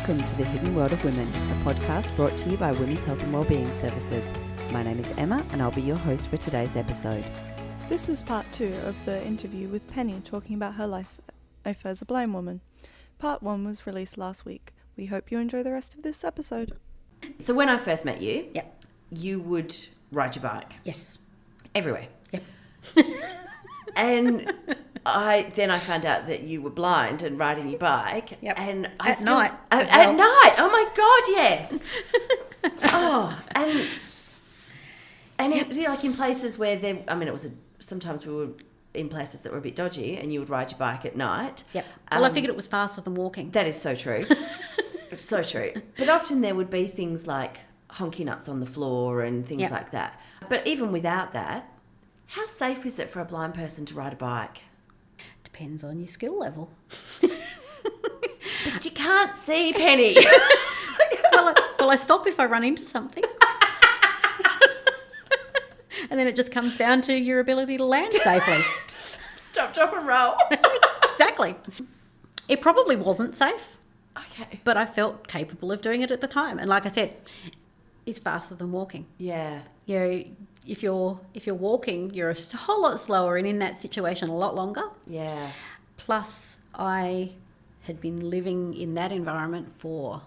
Welcome to The Hidden World of Women, a podcast brought to you by Women's Health and Wellbeing Services. My name is Emma and I'll be your host for today's episode. This is part 2 of the interview with Penny talking about her life as a blind woman. Part 1 was released last week. We hope you enjoy the rest of this episode. So when I first met you, Yep. you would ride your bike Yes. everywhere. Yep. And I found out that you were blind and riding your bike. Yep. And At night as At well. night. Oh my God, yes. Like in places where sometimes we were in places that were a bit dodgy and you would ride your bike at night. Yep. Well, I figured it was faster than walking. That is so true. So true. But often there would be things like honky nuts on the floor and things Yep. like that. But even without that, how safe is it for a blind person to ride a bike? Depends on your skill level. But you can't see, Penny. Well, I stop if I run into something. And then it just comes down to your ability to land safely. Stop, drop and roll. Exactly. It probably wasn't safe, Okay. but I felt capable of doing it at the time. And like I said, it's faster than walking. Yeah. You know, if you're walking, you're a whole lot slower and in that situation a lot longer. Yeah. Plus, I had been living in that environment for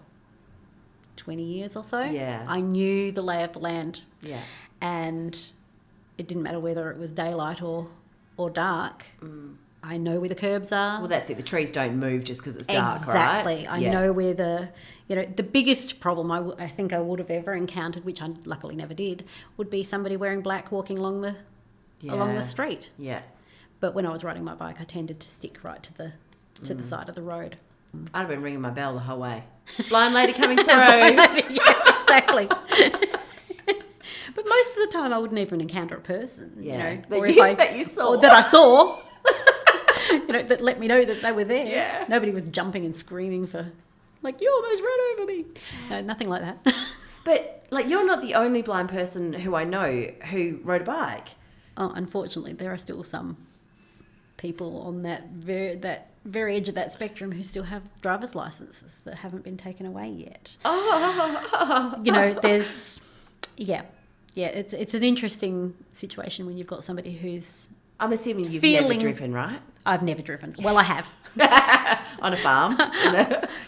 20 years or so. Yeah. I knew the lay of the land. Yeah. And it didn't matter whether it was daylight or dark. I know where the curbs are. Well, that's it. The trees don't move just because it's dark, Exactly. right? I know where the biggest problem I think I would have ever encountered, which I luckily never did, would be somebody wearing black walking along the street. Yeah. But when I was riding my bike, I tended to stick right to the side of the road. I'd have been ringing my bell the whole way. Blind lady coming through. Yeah, exactly. But most of the time, I wouldn't even encounter a person. Yeah. You know, That you saw. or that I saw. That let me know that they were there. Yeah. Nobody was jumping and screaming for, like, you almost ran over me. No, nothing like that. But, you're not the only blind person who I know who rode a bike. Oh, unfortunately, there are still some people on that very edge of that spectrum who still have driver's licenses that haven't been taken away yet. It's an interesting situation when you've got somebody who's... I'm assuming you've never driven, right? I've never driven. Well, I have. On a farm?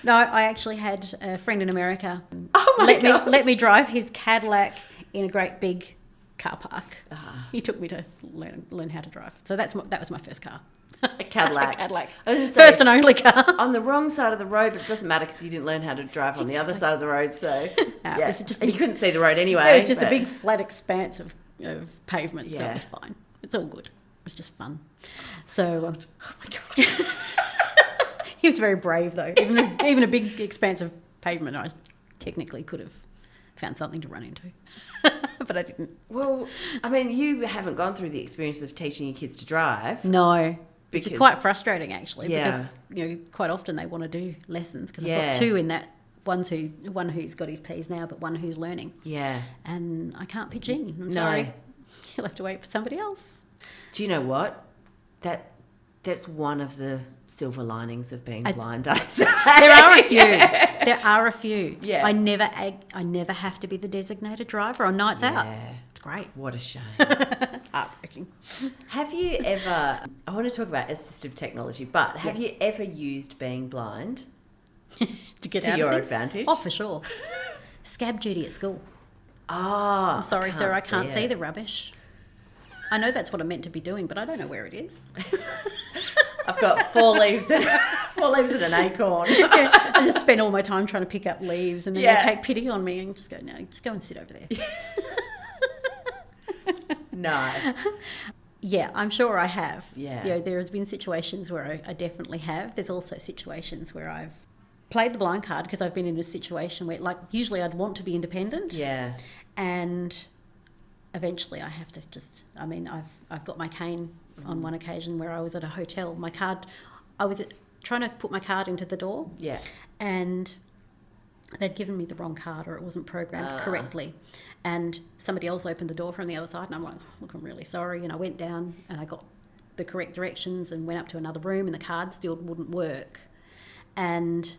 No, I actually had a friend in America God. let me drive his Cadillac in a great big car park. He took me to learn how to drive. So that was my first car. A Cadillac. A Cadillac. I was gonna First say, and only car. on the wrong side of the road, but it doesn't matter because you didn't learn how to drive on the other side of the road, so... No, yeah. it was just and you couldn't see the road anyway. It was just but... a big flat expanse of pavement, so Yeah. it was fine. It's all good. It was just fun. So, Oh my God. he was very brave though. Even a big expanse of pavement, I technically could have found something to run into, but I didn't. Well, I mean, you haven't gone through the experience of teaching your kids to drive. No, which Because- is quite frustrating actually. Yeah. Because quite often they want to do lessons because I've Yeah. got two in that. One who's got his P's now, but one who's learning. Yeah. And I can't pitch in. I'm No. sorry. You'll have to wait for somebody else. Do you know what? That's one of the silver linings of being blind, I'd say. There are a few. Yeah. There are a few. Yeah. I never have to be the designated driver on nights out. Yeah. It's great. What a shame. Heartbreaking. Have you ever... I want to talk about assistive technology, but have you ever used being blind To get to out your of things? advantage? Oh, for sure. Scab duty at school. Oh, I'm sorry, sir. I can't see it. the rubbish. I know that's what I'm meant to be doing, but I don't know where it is. I've got 4 leaves and an acorn. Yeah, I just spend all my time trying to pick up leaves, and then Yeah. they take pity on me and just go, no, just go and sit over there. Nice. Yeah, I'm sure I have. Yeah. There has been situations where I definitely have. There's also situations where I've played the blind card because I've been in a situation where, usually I'd want to be independent. Yeah. And eventually I have to I've got my cane on one occasion where I was at a hotel. I was trying to put my card into the door. Yeah. And they'd given me the wrong card or it wasn't programmed correctly. And somebody else opened the door from the other side and I'm like, look, I'm really sorry. And I went down and I got the correct directions and went up to another room and the card still wouldn't work. And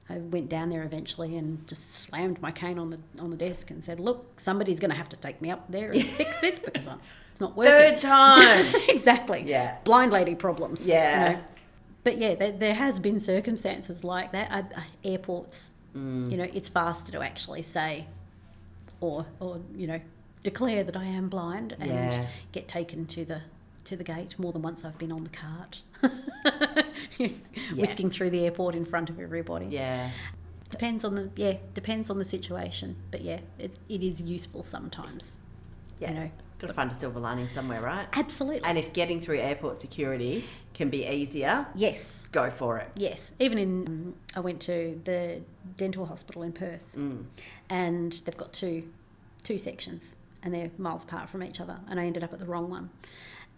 I went down there eventually and just slammed my cane on the desk and said, look, somebody's going to have to take me up there and fix this because it's not working. Third time. Exactly. Yeah. Blind lady problems. Yeah. You know. But yeah, there has been circumstances like that. Airports, you know, it's faster to actually say or you know, declare that I am blind and get taken to the gate. More than once I've been on the cart. Whisking through the airport in front of everybody. Yeah. Depends on the situation. But yeah, it is useful sometimes. Yeah. You know. Got to find a silver lining somewhere, right? Absolutely. And if getting through airport security can be easier, yes, go for it. Yes. Even I went to the dental hospital in Perth, and they've got two sections, and they're miles apart from each other, and I ended up at the wrong one,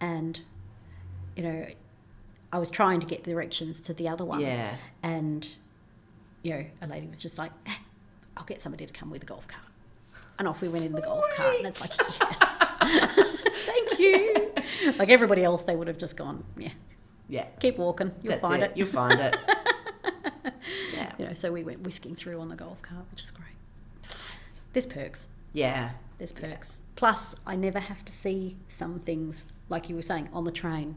and you know, I was trying to get directions to the other one, and you know, a lady was just like, "I'll get somebody to come with a golf cart." And off we went in the golf cart, and it's like, yes, thank you. Like everybody else, they would have just gone, keep walking, you'll find it. You'll find it. Yeah. You know, so we went whisking through on the golf cart, which is great. Nice. There's perks. Yeah. There's perks. Plus, I never have to see some things, like you were saying, on the train.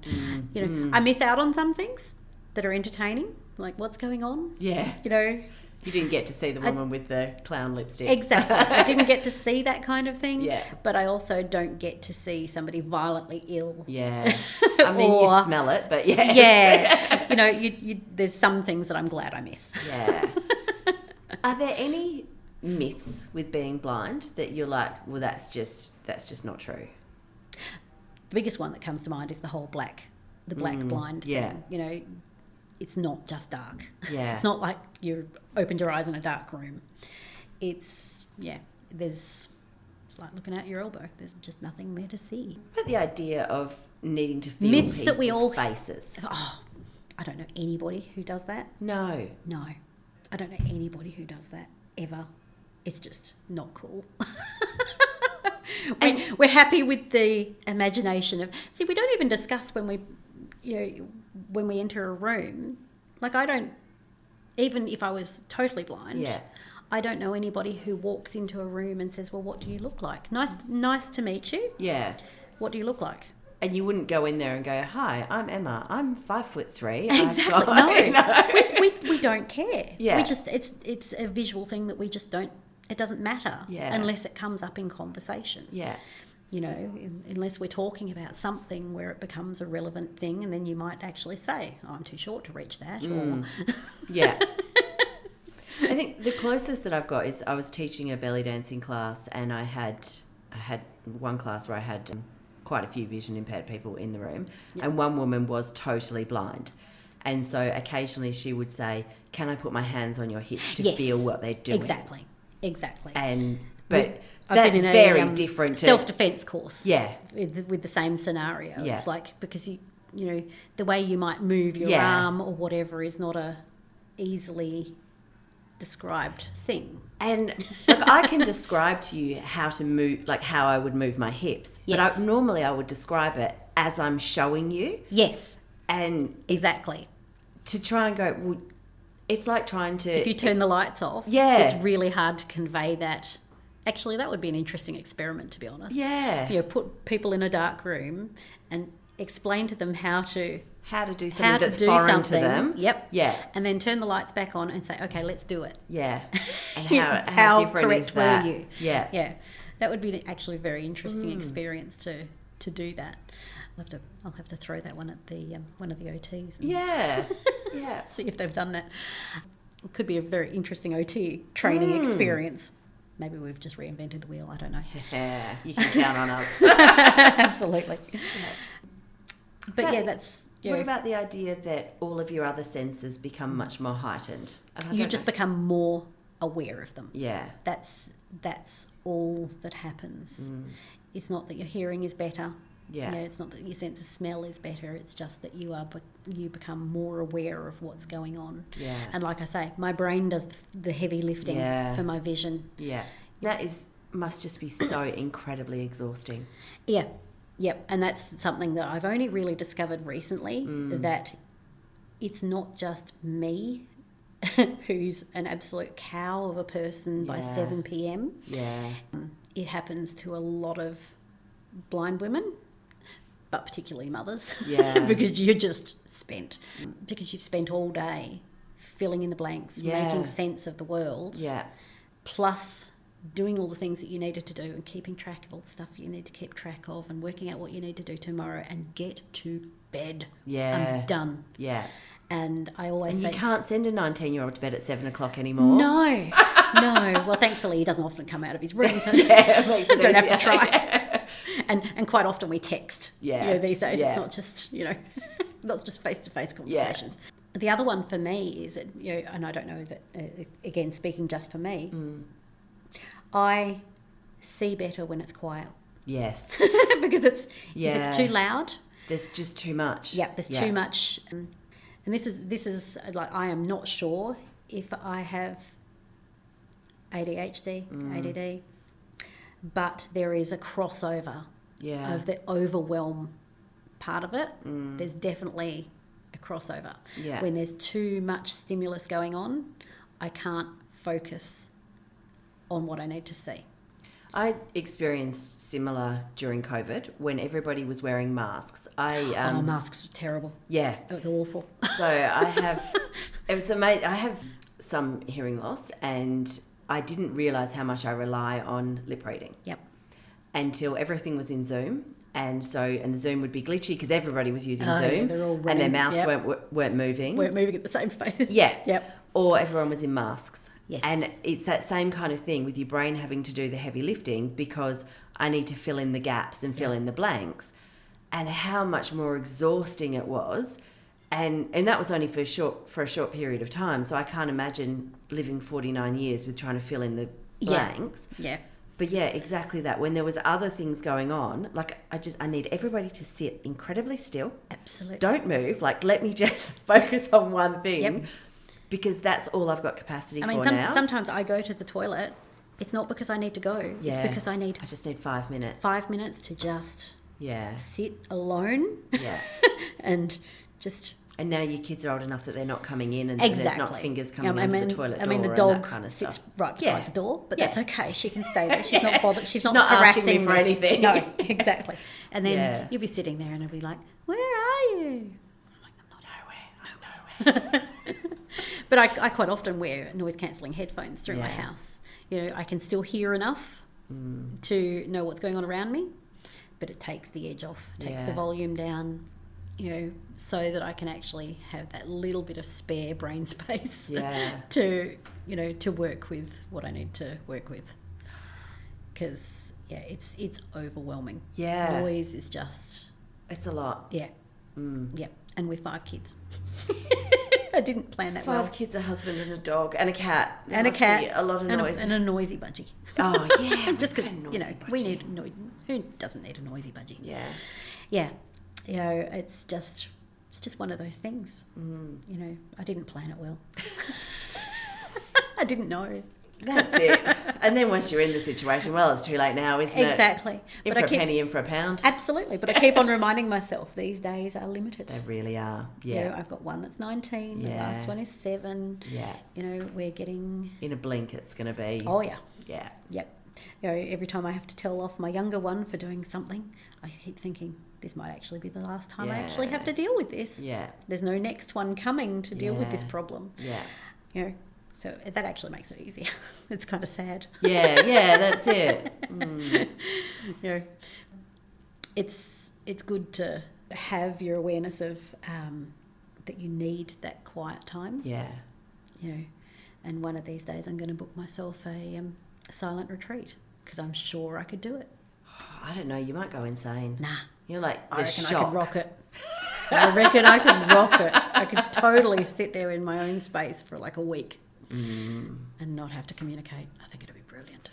You know, I miss out on some things that are entertaining, like what's going on. Yeah. You know. You didn't get to see the woman with the clown lipstick. Exactly. I didn't get to see that kind of thing. Yeah. But I also don't get to see somebody violently ill. Yeah. I mean, you smell it, but yes. Yeah. You know, you there's some things that I'm glad I miss. Yeah. Are there any myths with being blind that you're like, well, that's just not true? The biggest one that comes to mind is the whole black blind thing. You know, it's not just dark. Yeah. It's not like you opened your eyes in a dark room. It's like looking out your elbow. There's just nothing there to see. But the idea of needing to feel myths people's that we all faces. Oh, I don't know anybody who does that. No. I don't know anybody who does that ever. It's just not cool. We're happy with the imagination of. See, we don't even discuss when we enter a room. Like I don't. Even if I was totally blind. Yeah. I don't know anybody who walks into a room and says, "Well, what do you look like? Nice to meet you." Yeah. What do you look like? And you wouldn't go in there and go, "Hi, I'm Emma. I'm 5'3". Exactly. No. We don't care. Yeah. We just it's a visual thing that we just don't. It doesn't matter unless it comes up in conversation. Yeah. You know, unless we're talking about something where it becomes a relevant thing, and then you might actually say, "Oh, I'm too short to reach that." Or Yeah. I think the closest that I've got is I was teaching a belly dancing class, and I had one class where I had quite a few vision impaired people in the room, and one woman was totally blind, and so occasionally she would say, "Can I put my hands on your hips to feel what they're doing?" Exactly. But that's very different to self-defense course. Yeah, with the same scenario. Yeah. It's like because you know the way you might move your arm or whatever is not a easily described thing. And like I can describe to you how to move, like how I would move my hips. Yes. But normally I would describe it as I'm showing you. Yes. And exactly. To try and go, well, it's like trying to... If you turn the lights off, it's really hard to convey that. Actually, that would be an interesting experiment, to be honest. Yeah. You know, put people in a dark room and explain to them how to do something that's foreign to them. Yep. Yeah. And then turn the lights back on and say, okay, let's do it. Yeah. And how different correct is that? were you? Yeah. Yeah. That would be actually a very interesting experience to do that. I'll have to throw that one at the one of the OTs. Yeah. Yeah. See if they've done that. It could be a very interesting OT training experience. Maybe we've just reinvented the wheel. I don't know. Yeah, you can count on us. Absolutely. Yeah. But yeah, that's... What about the idea that all of your other senses become much more heightened? You just become more aware of them. Yeah. That's all that happens. It's not that your hearing is better. Yeah. You know, it's not that your sense of smell is better. It's just that you become more aware of what's going on. Yeah. And like I say, my brain does the heavy lifting for my vision. Yeah. That must just be so incredibly exhausting. Yeah. Yep. And that's something that I've only really discovered recently, that it's not just me who's an absolute cow of a person by 7 p.m. Yeah. It happens to a lot of blind women, but particularly mothers. Yeah. Because you've spent all day filling in the blanks, making sense of the world. Yeah. Plus doing all the things that you needed to do and keeping track of all the stuff you need to keep track of and working out what you need to do tomorrow and get to bed. Yeah. I'm done. Yeah. And I always And say... you can't send a 19-year-old to bed at 7 o'clock anymore. No. Well, thankfully, he doesn't often come out of his room, so it don't have to try. And quite often we text. Yeah. These days Yeah. it's not just, not just face-to-face conversations. Yeah. The other one for me is that, and I don't know that, again, speaking just for me, I see better when it's quiet. Yes. Because if it's too loud... There's just too much. Yeah, there's too much. And this is like, I am not sure if I have ADHD, ADD, but there is a crossover of the overwhelm part of it. There's definitely a crossover. Yeah. When there's too much stimulus going on, I can't focus on what I need to see. I experienced similar during COVID when everybody was wearing masks. Masks were terrible. Yeah. It was awful. So it was amazing. I have some hearing loss and I didn't realise how much I rely on lip reading. Yep. Until everything was in Zoom. And the Zoom would be glitchy because everybody was using Zoom. Yeah, they're all running, and their mouths weren't moving. Weren't moving at the same pace. Yeah. Yep. Or everyone was in masks. Yes. And it's that same kind of thing with your brain having to do the heavy lifting because I need to fill in the gaps and fill in the blanks. And how much more exhausting it was. And that was only for a short period of time. So I can't imagine living 49 years with trying to fill in the blanks. Yeah. But yeah, exactly that. When there was other things going on, like I need everybody to sit incredibly still. Absolutely. Don't move. Like, let me just focus on one thing. Yep. Because that's all I've got capacity for now. Sometimes I go to the toilet. It's not because I need to go. Yeah. It's because I just need 5 minutes. 5 minutes to just sit alone. Yeah. And just... And now your kids are old enough that they're not coming in and exactly. there's not fingers coming into the toilet door the dog and that kind of sits stuff. right beside the door, but that's okay. She can stay there. She's not bothered. She's not asking harassing me for anything. No, exactly. And then you'll be sitting there and it'll be like, where are you? I'm like, I'm not nowhere. But I quite often wear noise-cancelling headphones through my house. I can still hear enough to know what's going on around me, but it takes the edge off, takes the volume down, so that I can actually have that little bit of spare brain space to work with what I need to work with. Because, it's overwhelming. Yeah. Noise is just... It's a lot. Yeah. Yeah. And with 5 kids. I didn't plan that 5 kids, a husband and a dog and a cat. And a cat. Be a lot of noise. And a noisy budgie. Oh, yeah. Just because, we need... who doesn't need a noisy budgie? Yeah. Yeah. It's just one of those things. I didn't plan it well. I didn't know. That's it. And then once you're in the situation, well, it's too late now, isn't it? Exactly. In for a penny, in for a pound. Absolutely. But I keep on reminding myself these days are limited. They really are. Yeah. I've got one that's 19. The last one is 7. Yeah. We're getting... In a blink, it's going to be... Oh, yeah. Yeah. Yep. Every time I have to tell off my younger one for doing something, I keep thinking, this might actually be the last time I actually have to deal with this. Yeah. There's no next one coming to deal with this problem. Yeah. So that actually makes it easier. It's kind of sad. Yeah, that's it. It's good to have your awareness of that you need that quiet time. Yeah. And one of these days I'm going to book myself a silent retreat because I'm sure I could do it. I don't know. You might go insane. Nah. You're like, I reckon shock. I could rock it. I reckon I could rock it. I could totally sit there in my own space for like a week and not have to communicate. I think it'd be brilliant.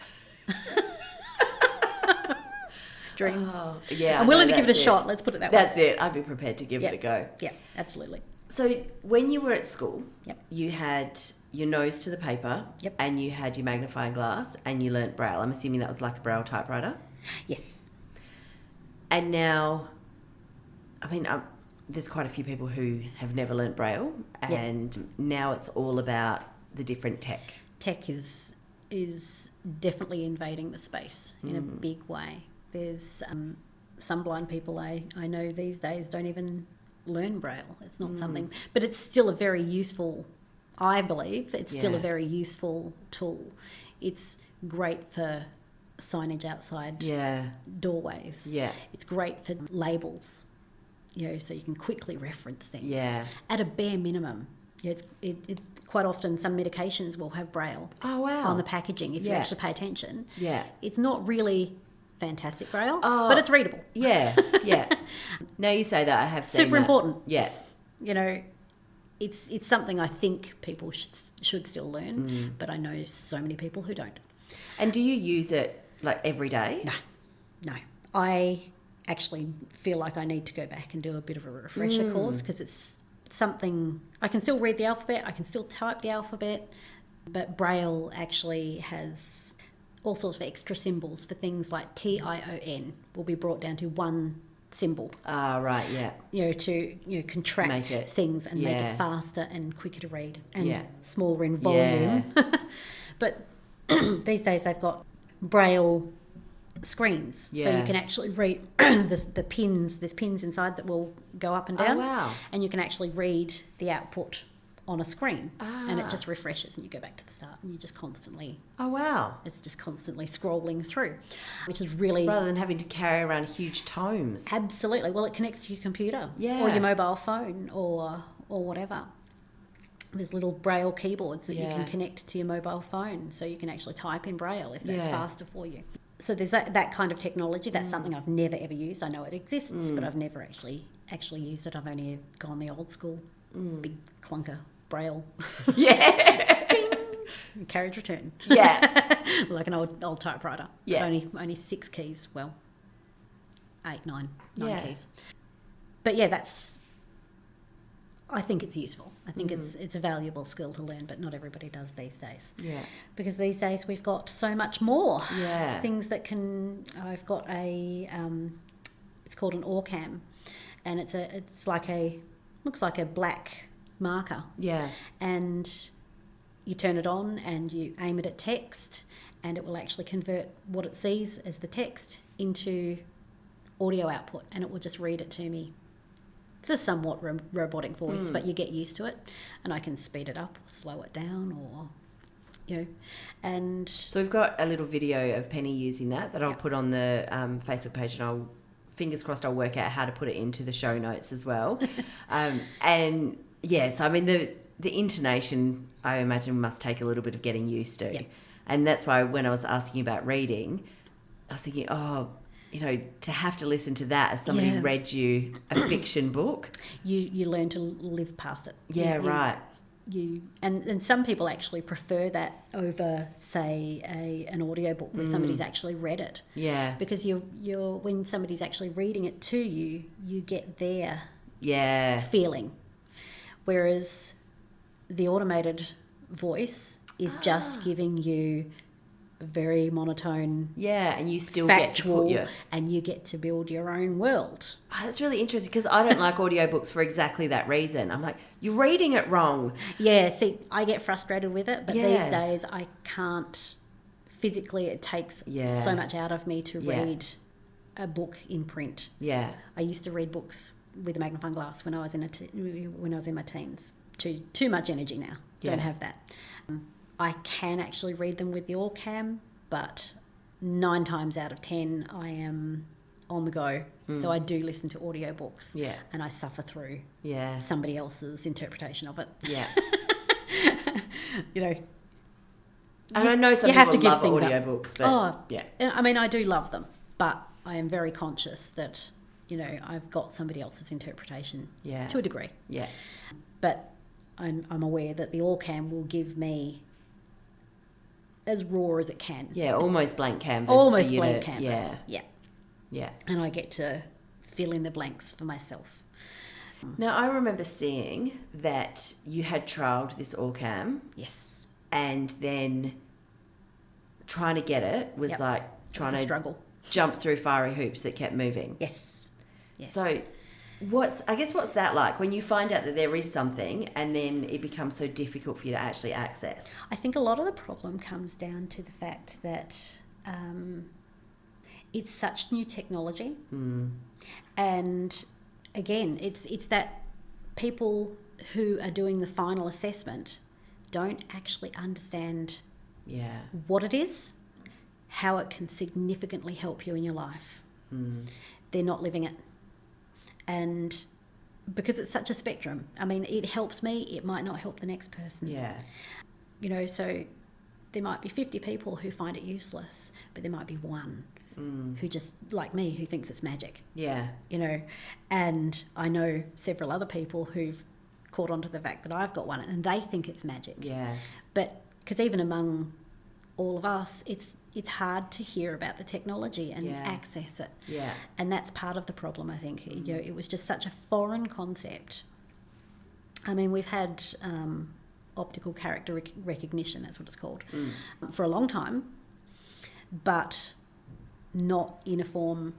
Dreams. Oh, yeah. I'm willing to give it a shot. Let's put it that way. That's it. I'd be prepared to give it a go. Yeah, absolutely. So when you were at school, Yep. you had your nose to the paper and you had your magnifying glass and you learnt Braille. I'm assuming that was like a Braille typewriter. Yes. And now, I mean, there's quite a few people who have never learnt Braille, and now it's all about the different tech. Tech is definitely invading the space in a big way. There's some blind people I know these days don't even learn Braille. It's not something, but it's still a very useful, I believe, it's still a very useful tool. It's great for signage outside doorways. Yeah. It's great for labels, so you can quickly reference things. Yeah. At a bare minimum. It's quite often some medications will have Braille on the packaging if you actually pay attention. Yeah. It's not really fantastic Braille, but it's readable. Yeah, yeah. Now you say that, I have seen super important. Yeah. It's something I think people should still learn, but I know so many people who don't. And do you use it like every day? No. I actually feel like I need to go back and do a bit of a refresher course, because it's something, I can still read the alphabet, I can still type the alphabet, but Braille actually has all sorts of extra symbols for things like TION will be brought down to one symbol. Right, yeah. To contract things and make it faster and quicker to read and smaller in volume. Yeah. But these days they've got Braille screens, so you can actually read the pins. There's pins inside that will go up and down. Oh, wow. And you can actually read the output on a screen, and it just refreshes, and you go back to the start, and you just constantly. Oh wow! It's just constantly scrolling through, which is really rather than having to carry around huge tomes. Absolutely. Well, it connects to your computer or your mobile phone or whatever. There's little Braille keyboards that you can connect to your mobile phone, so you can actually type in Braille if that's faster for you. So there's that kind of technology. That's something I've never ever used. I know it exists, but I've never actually used it. I've only gone the old school, big clunker Braille. Yeah. Ding! Carriage return. Yeah. Like an old typewriter. Yeah. Only 6 keys. Well, 8, 9 keys. But yeah, I think it's useful. I think it's a valuable skill to learn, but not everybody does these days. Yeah. Because these days we've got so much more. Yeah. Things that I've got it's called an ORCAM, and looks like a black marker. Yeah. And you turn it on and you aim it at text, and it will actually convert what it sees as the text into audio output, and it will just read it to me. It's a somewhat robotic voice, but you get used to it, and I can speed it up or slow it down, or and so we've got a little video of Penny using that I'll put on the Facebook page, and fingers crossed I'll work out how to put it into the show notes as well. And yes, I mean the intonation, I imagine, must take a little bit of getting used to, and that's why when I was asking about reading, I was thinking, to have to listen to that as somebody read you a fiction book. You learn to live past it. Yeah, right. And some people actually prefer that over, say, an audiobook where somebody's actually read it. Yeah. Because when somebody's actually reading it to you, you get their feeling. Whereas the automated voice is just giving you very monotone, and you still factual, get to and you get to build your own world. That's really interesting, because I don't like audiobooks for exactly that reason. I'm like, you're reading it wrong. Yeah, see, I get frustrated with it, but these days I can't physically. It takes so much out of me to read a book in print. Yeah, I used to read books with a magnifying glass when I was in my teens. Too much energy now. Don't have that. I can actually read them with the ORCAM, but 9 times out of 10 I am on the go. So I do listen to audiobooks, and I suffer through somebody else's interpretation of it. Yeah. And I know some people love audiobooks, but I mean, I do love them, but I am very conscious that I've got somebody else's interpretation to a degree. Yeah. But I'm aware that the ORCAM will give me as raw as it can. Yeah, almost blank canvas. Almost blank canvas. Yeah. And I get to fill in the blanks for myself. Now, I remember seeing that you had trialled this ORCAM. Yes. And then trying to get it was like trying to struggle. Jump through fiery hoops that kept moving. Yes. So What's that like when you find out that there is something and then it becomes so difficult for you to actually access? I think a lot of the problem comes down to the fact that it's such new technology. And again, it's that people who are doing the final assessment don't actually understand what it is, how it can significantly help you in your life. They're not living it. And because it's such a spectrum, I mean, it helps me, it might not help the next person. You know, so there might be 50 people who find it useless, but there might be one who just, like me, who thinks it's magic. You know, and I know several other people who've caught on to the fact that I've got one and they think it's magic. But because even among all of us, it's hard to hear about the technology and access it. And that's part of the problem, I think. You know, it was just such a foreign concept. I mean, we've had optical character recognition, that's what it's called, for a long time, but not in a form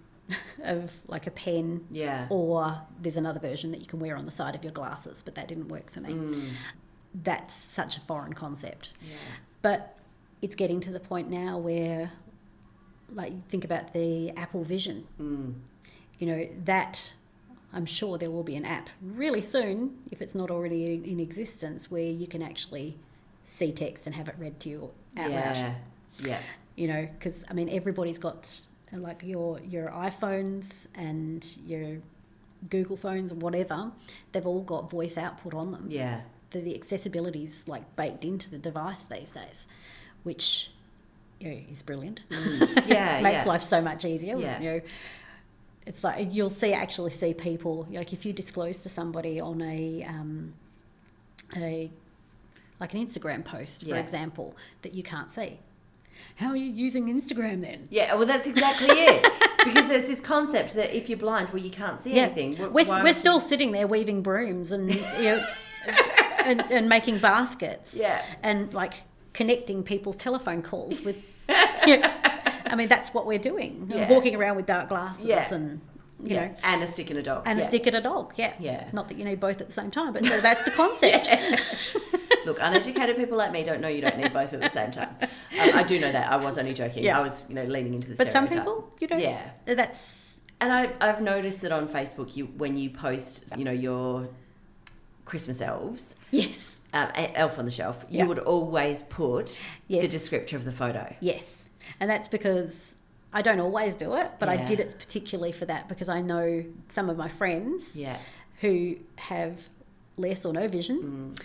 of like a pen, or there's another version that you can wear on the side of your glasses, but that didn't work for me. That's such a foreign concept. But it's getting to the point now where, like, think about the Apple Vision. You know, that I'm sure there will be an app really soon, if it's not already in existence, where you can actually see text and have it read to you out loud. You know, because, I mean, everybody's got, like, your iPhones and your Google phones or whatever, they've all got voice output on them. The accessibility's, like, baked into the device these days, which, you know, is brilliant. Makes life so much easier. You know, it's like you'll actually see people, like, if you disclose to somebody on like an Instagram post, for example, that you can't see. How are you using Instagram then? Well, that's exactly it. Because there's this concept that if you're blind, well, you can't see anything. We're still sitting there weaving brooms and, you know, and making baskets. And, like, connecting people's telephone calls with, you know, I mean, that's what we're doing. Walking around with dark glasses and, you know. And a stick and a dog. And a stick and a dog, Not that you need both at the same time, but that's the concept. Look, uneducated people like me don't know you don't need both at the same time. I do know that. I was only joking. I was, you know, leaning into the but stereotype. Some people, you know, that's... And I've noticed that on Facebook, when you post, you know, your Christmas elves... elf on the shelf, you would always put the descriptor of the photo. And that's because I don't always do it, but I did it particularly for that, because I know some of my friends who have less or no vision,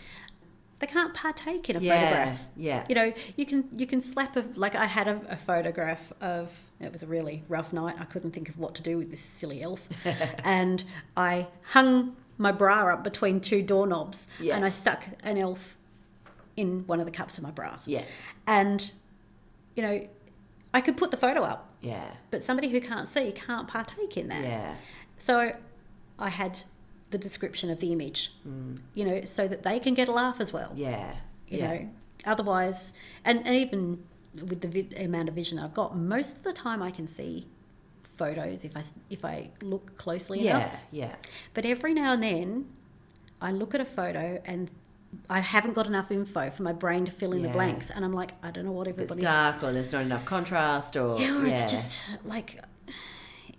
they can't partake in a photograph. You know, you can slap like I had a photograph of, it was a really rough night, I couldn't think of what to do with this silly elf, and I hung my bra up between two doorknobs and I stuck an elf in one of the cups of my bra. And, you know, I could put the photo up. But somebody who can't see can't partake in that. So I had the description of the image, you know, so that they can get a laugh as well. You know, otherwise, and even with the amount of vision I've got, most of the time I can see photos if I look closely enough. But every now and then I look at a photo and I haven't got enough info for my brain to fill in the blanks, and I'm like, I don't know what everybody's... It's dark, or there's not enough contrast, or... it's just like,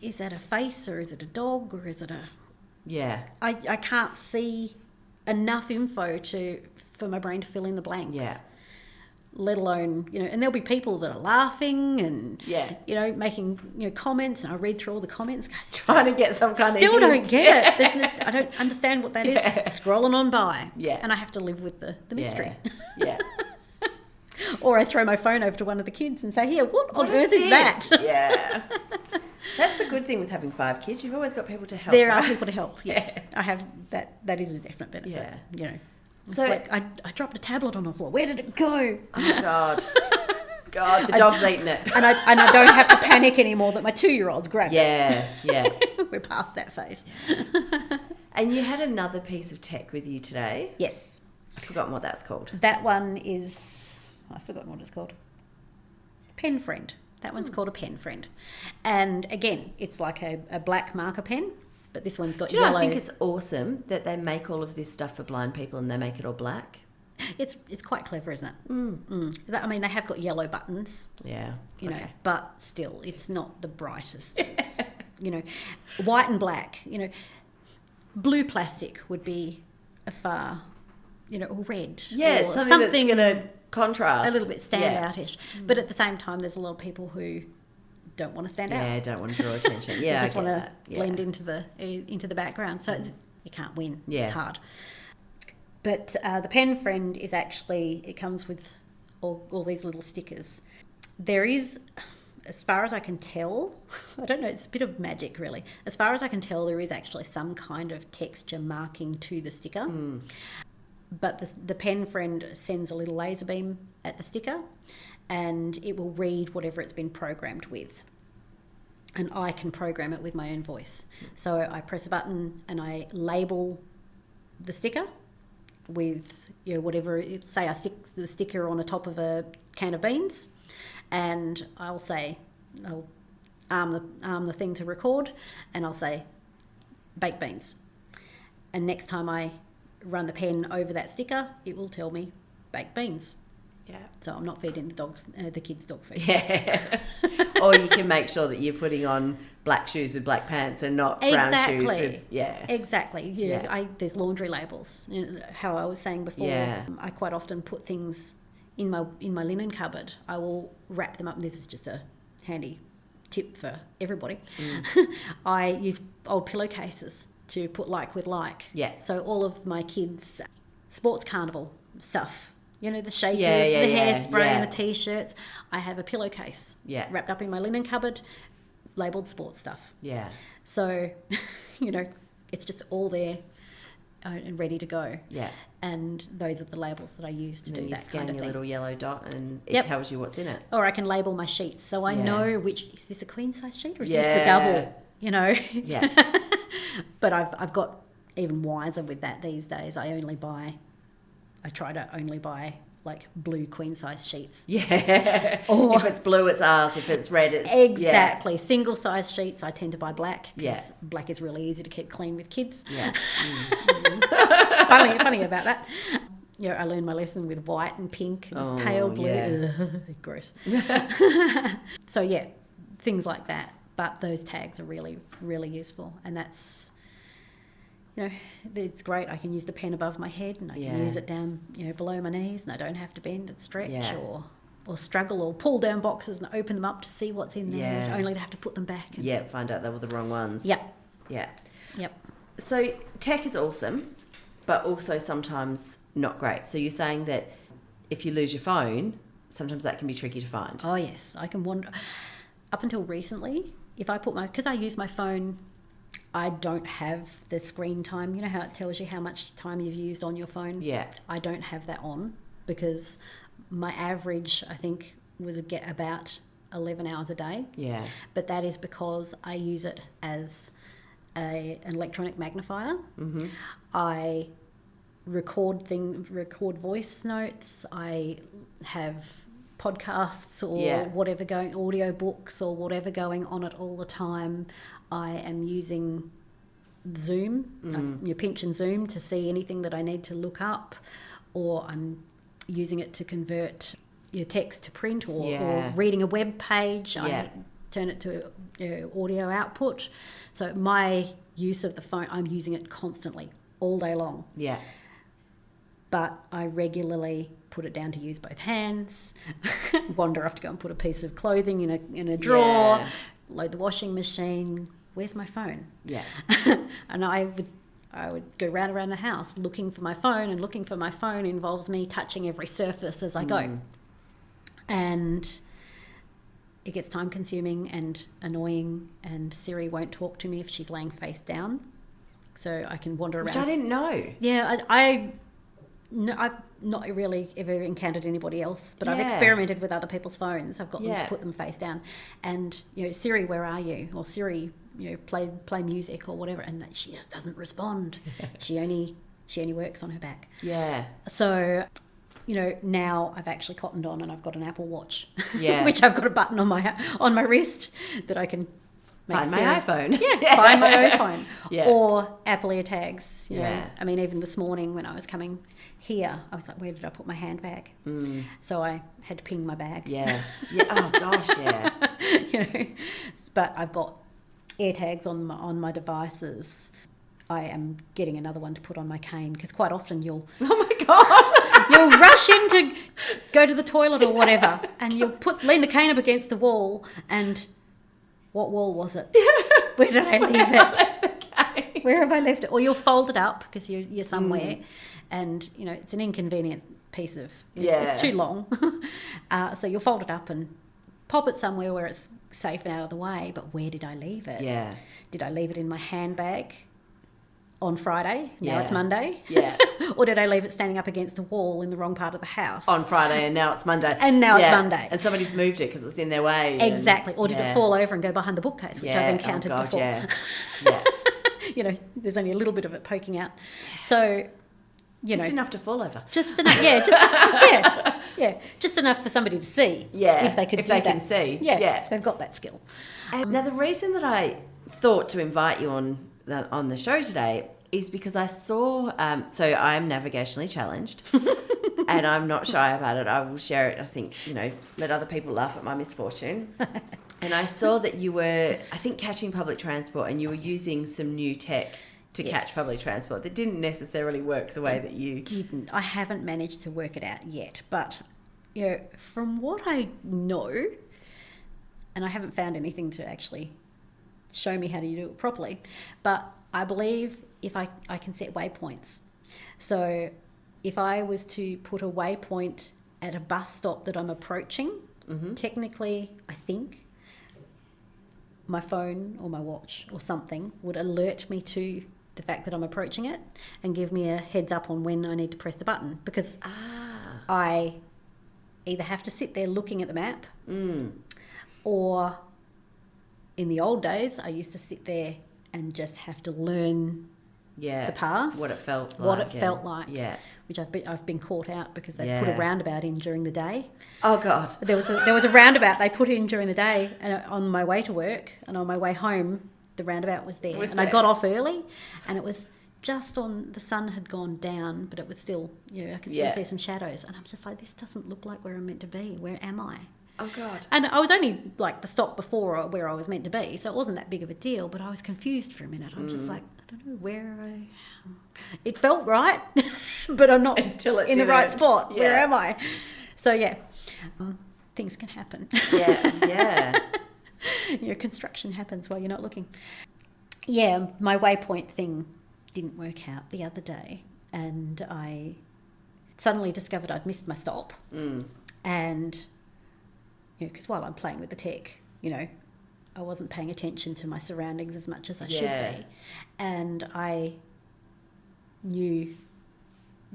is that a face, or is it a dog, or is it a... I can't see enough info for my brain to fill in the blanks. Let alone, you know, and there'll be people that are laughing and, you know, making, you know, comments, and I read through all the comments, guys, trying to get some kind still of don't get it. I don't understand what that is. Scrolling on by. And I have to live with the mystery. Or I throw my phone over to one of the kids and say, here, what on earth is that? That's the good thing with having 5 kids. You've always got people to help. There are people to help, yes. I have that. That is a definite benefit, you know. It's like I dropped a tablet on the floor. Where did it go? Oh, God, the dog's eaten it. And I don't have to panic anymore that my 2-year-old's grabbed it. We're past that phase. And you had another piece of tech with you today. Yes. I've forgotten what that's called. That one is... I've forgotten what it's called. Pen Friend. That one's called a Pen Friend. And again, it's like a black marker pen, but this one's got Do you know, yellow. I think it's awesome that they make all of this stuff for blind people and they make it all black. It's quite clever, isn't it? I mean, they have got yellow buttons. Yeah. You know, but still, it's not the brightest. You know, white and black. You know, blue plastic would be a far, you know, or red. Yeah, or something that's going to contrast. a little bit standoutish. But at the same time, there's a lot of people who don't want to stand out. Yeah, don't want to draw attention. Yeah, They just want to that. Yeah. blend into the background. So you can't win. Yeah. It's hard. But the pen friend is actually, it comes with all these little stickers. There is, as far as I can tell, I don't know, it's a bit of magic really. As far as I can tell, there is actually some kind of texture marking to the sticker. But the pen friend sends a little laser beam at the sticker and it will read whatever it's been programmed with. And I can program it with my own voice. So I press a button and I label the sticker with, you know, whatever, say I stick the sticker on the top of a can of beans and I'll arm the thing to record and I'll say baked beans. And next time I run the pen over that sticker, it will tell me baked beans. Yeah. So I'm not feeding the kids dog food. Yeah. Or you can make sure that you're putting on black shoes with black pants and not brown shoes with... Yeah. Exactly. Yeah. There's laundry labels. You know, how I was saying before, I quite often put things in my linen cupboard. I will wrap them up. And this is just a handy tip for everybody. I use old pillowcases to put like with like. Yeah. So all of my kids' sports carnival stuff, you know, the shakers, the hairspray and the T-shirts. I have a pillowcase wrapped up in my linen cupboard, labelled sports stuff. Yeah. So, you know, it's just all there and ready to go. Yeah. And those are the labels that I use to do that kind of thing. You scan your little yellow dot and it tells you what's in it. Or I can label my sheets so I know which, is this a queen size sheet or is this the double? You know? Yeah. But I've got even wiser with that these days. I try to only buy like blue queen size sheets. Yeah. Or if it's blue, it's ours. If it's red, it's... Exactly. Yeah. Single size sheets, I tend to buy black because black is really easy to keep clean with kids. Yeah. Funny about that. You know, I learned my lesson with white and pink and pale blue. Yeah. Gross. So yeah, things like that. But those tags are really, really useful. And that's, you know, it's great. I can use the pen above my head and I can use it down, you know, below my knees and I don't have to bend and stretch or struggle or pull down boxes and open them up to see what's in there, only to have to put them back. And find out they were the wrong ones. Yep. Yeah. Yep. So tech is awesome, but also sometimes not great. So you're saying that if you lose your phone, sometimes that can be tricky to find. Oh, yes. I can wander. Up until recently, if I because I use my phone, I don't have the screen time. You know how it tells you how much time you've used on your phone? Yeah. I don't have that on because my average, I think, was about 11 hours a day. Yeah. But that is because I use it as an electronic magnifier. Mm-hmm. I record voice notes. I have podcasts or whatever going, audio books or whatever going on it all the time. I am using Zoom, you pinch and zoom to see anything that I need to look up, or I'm using it to convert your text to print or reading a web page. I turn it to audio output. So my use of the phone, I'm using it constantly, all day long. Yeah. But I regularly put it down to use both hands, wander off to go and put a piece of clothing in a drawer, load the washing machine. Where's my phone? Yeah. And I would go round around the house looking for my phone, and looking for my phone involves me touching every surface as I go. And it gets time consuming and annoying, and Siri won't talk to me if she's laying face down. So I can wander around. Which I didn't know. Yeah, I've not really ever encountered anybody else, but I've experimented with other people's phones. I've got them to put them face down, and Siri, where are you? Or Siri, play music or whatever, and she just doesn't respond. She only works on her back. Yeah. So, now I've actually cottoned on, and I've got an Apple Watch, which I've got a button on my wrist that I can Find my iPhone. Yeah, find my iPhone. Yeah. Or Apple AirTags. You know, Yeah. I mean, even this morning when I was coming here, I was like, where did I put my handbag? So I had to ping my bag. Yeah. Yeah. Oh gosh, yeah. You know, but I've got AirTags on my devices. I am getting another one to put on my cane because quite often you'll Oh my god. you'll rush in to go to the toilet or whatever, and you'll lean the cane up against the wall, and what wall was it? Where did I leave it? Where have I left it? Or you'll fold it up because you're somewhere, and you know it's an inconvenient piece of. It's too long, so you'll fold it up and pop it somewhere where it's safe and out of the way. But where did I leave it? Yeah. Did I leave it in my handbag on Friday? Now Yeah. it's Monday. Yeah. Or did I leave it standing up against the wall in the wrong part of the house? On Friday, and now it's Monday. And now it's Monday. And somebody's moved it because it was in their way. Exactly. Or did it fall over and go behind the bookcase, which I've encountered before. Yeah. Yeah. You know, there's only a little bit of it poking out. So, Just enough to fall over. Just enough, just enough for somebody to see. Yeah. If they could if do they that. can see. Yeah, if they've got that skill. Now, the reason that I thought to invite you on the show today is because I saw, so I am navigationally challenged and I'm not shy about it. I will share it, I think, you know, let other people laugh at my misfortune. And I saw that you were, I think, catching public transport, and you were using some new tech to catch public transport that didn't necessarily work the way that you... Didn't. I haven't managed to work it out yet. But, you know, from what I know, and I haven't found anything to actually show me how to do it properly, but I believe if I can set waypoints. So if I was to put a waypoint at a bus stop that I'm approaching, technically, I think my phone or my watch or something would alert me to the fact that I'm approaching it and give me a heads up on when I need to press the button, because I either have to sit there looking at the map or in the old days I used to sit there and just have to learn the path, what it felt like, which I've been caught out because they put a roundabout in during the day. Oh God, there was a roundabout they put in during the day, and on my way to work and on my way home the roundabout was there. I got off early, and it was just on, the sun had gone down, but it was still, you know, I could still see some shadows, and I'm just like, this doesn't look like where I'm meant to be. Where am I? Oh God. And I was only like the stop before where I was meant to be, so it wasn't that big of a deal, but I was confused for a minute. I'm just like, I don't know where I... It felt right, but I'm not in the right spot. Yeah. Where am I? So yeah, things can happen. Yeah. You know, construction happens while you're not looking. Yeah, my waypoint thing didn't work out the other day, and I suddenly discovered I'd missed my stop. And, you know, because while I'm playing with the tech, you know, I wasn't paying attention to my surroundings as much as I should be. And I knew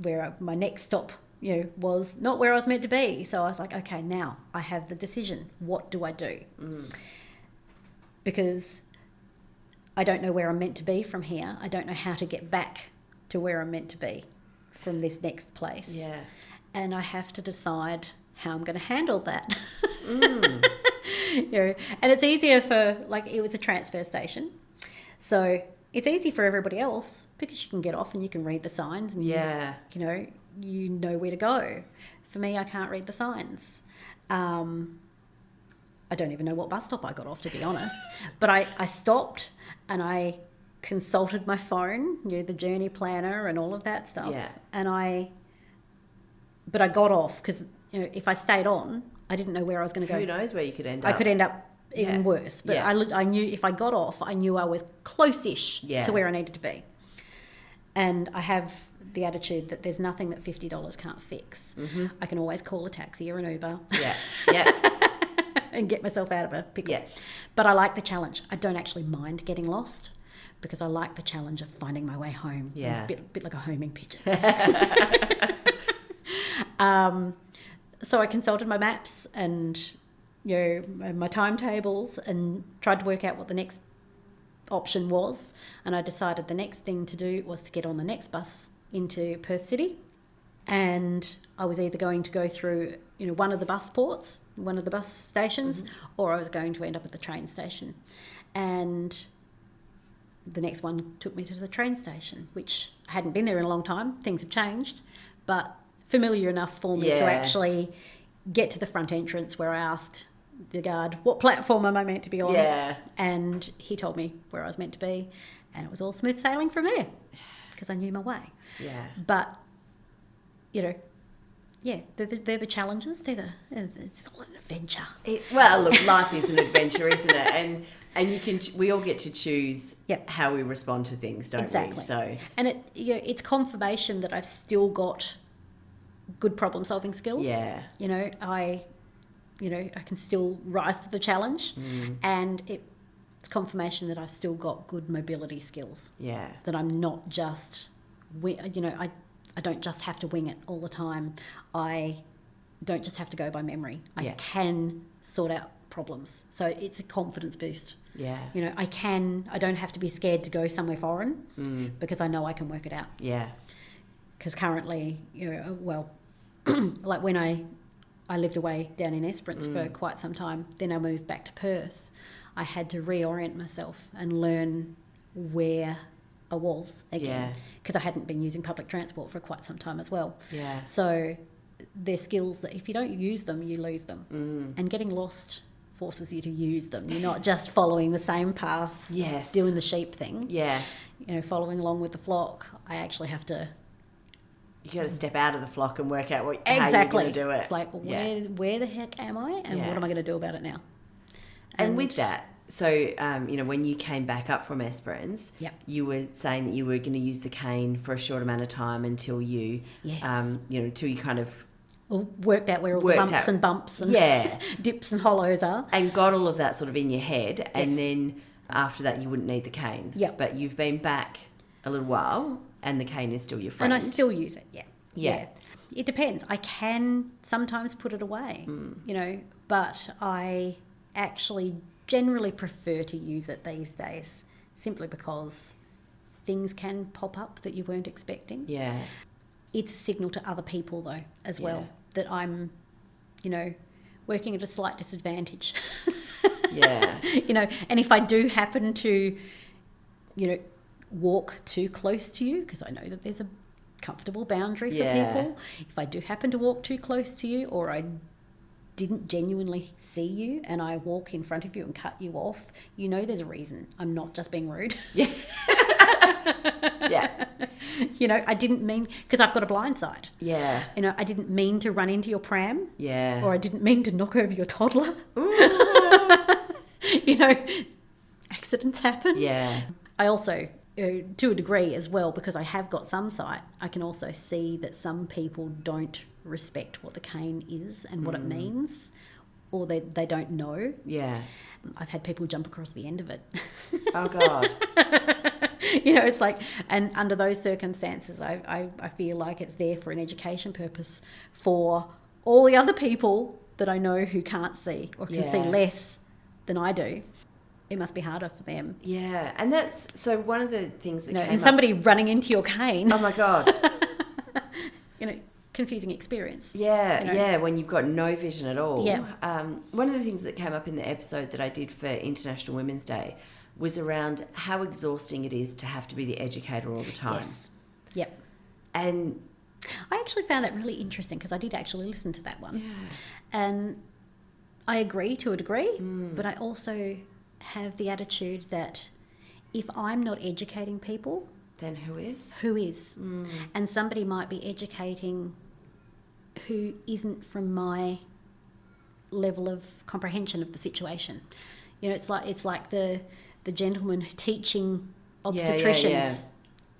where my next stop, you know, was not where I was meant to be. So I was like, okay, now I have the decision. What do I do? Because I don't know where I'm meant to be from here. I don't know how to get back to where I'm meant to be from this next place. Yeah. And I have to decide how I'm going to handle that. You know, and it's easier for, like, it was a transfer station, so it's easy for everybody else because you can get off and you can read the signs, and you know where to go. For me, I can't read the signs. I don't even know what bus stop I got off, to be honest, but I stopped and I consulted my phone, you know, the journey planner and all of that stuff. But I got off because, you know, if I stayed on, I didn't know where I was going to go. Who knows where you could end up? I could end up even worse. But I knew if I got off, I knew I was close-ish to where I needed to be. And I have the attitude that there's nothing that $50 can't fix. I can always call a taxi or an Uber. And get myself out of a pickle. But I like the challenge. I don't actually mind getting lost because I like the challenge of finding my way home. A bit like a homing pigeon. So I consulted my maps and, you know, my timetables and tried to work out what the next option was. And I decided the next thing to do was to get on the next bus into Perth City. And I was either going to go through, you know, one of the bus ports, one of the bus stations, or I was going to end up at the train station. And the next one took me to the train station, which I hadn't been there in a long time. Things have changed, but familiar enough for me to actually get to the front entrance, where I asked the guard, what platform am I meant to be on? Yeah. And he told me where I was meant to be, and it was all smooth sailing from there because I knew my way. Yeah. But, you know, yeah, they're the challenges. It's all an adventure. Well, look, life is an adventure, isn't it? And we all get to choose how we respond to things, don't we? So, and it's confirmation that I've still got good problem solving skills. Yeah. I can still rise to the challenge, and it's confirmation that I've still got good mobility skills. Yeah. That I'm not just, I don't just have to wing it all the time. I don't just have to go by memory. I can sort out problems. So it's a confidence boost. Yeah. I don't have to be scared to go somewhere foreign because I know I can work it out. Yeah. Because currently, like when I lived away down in Esperance for quite some time, then I moved back to Perth. I had to reorient myself and learn where I was again, because I hadn't been using public transport for quite some time as well. Yeah. So they're skills that if you don't use them, you lose them. And getting lost forces you to use them. You're not just following the same path, doing the sheep thing. Yeah. Following along with the flock. I actually have to... You got to step out of the flock and work out how you're going to do it. It's like, where the heck am I, and what am I going to do about it now? And with that, so, when you came back up from Esperance, you were saying that you were going to use the cane for a short amount of time until you, until you kind of... worked out where all the lumps and bumps and dips and hollows are. And got all of that sort of in your head. And then after that, you wouldn't need the cane. Yep. But you've been back a little while and the cane is still your friend. And I still use it, yeah. It depends. I can sometimes put it away, but I actually generally prefer to use it these days simply because things can pop up that you weren't expecting. Yeah. It's a signal to other people, though, as well, that I'm, working at a slight disadvantage. Yeah. And if I do happen to, walk too close to you, because I know that there's a comfortable boundary for people. If I do happen to walk too close to you, or I didn't genuinely see you and I walk in front of you and cut you off, there's a reason. I'm not just being rude. Yeah. Yeah. I didn't mean, because I've got a blind side. Yeah. I didn't mean to run into your pram. Yeah. Or I didn't mean to knock over your toddler. Accidents happen. Yeah. I also, to a degree as well, because I have got some sight, I can also see that some people don't respect what the cane is and what it means, or they don't know. Yeah. I've had people jump across the end of it. Oh, God. It's like, and under those circumstances, I feel like it's there for an education purpose for all the other people that I know who can't see or can see less than I do. It must be harder for them. Yeah, and that's, so one of the things that came and somebody running into your cane. Oh, my God. Confusing experience. Yeah, when you've got no vision at all. Yeah. One of the things that came up in the episode that I did for International Women's Day was around how exhausting it is to have to be the educator all the time. Yes. Yep. And I actually found it really interesting because I did actually listen to that one. Yeah. And I agree to a degree, but I also have the attitude that if I'm not educating people, then who is? Who is? And somebody might be educating who isn't from my level of comprehension of the situation. It's like the gentleman teaching obstetricians.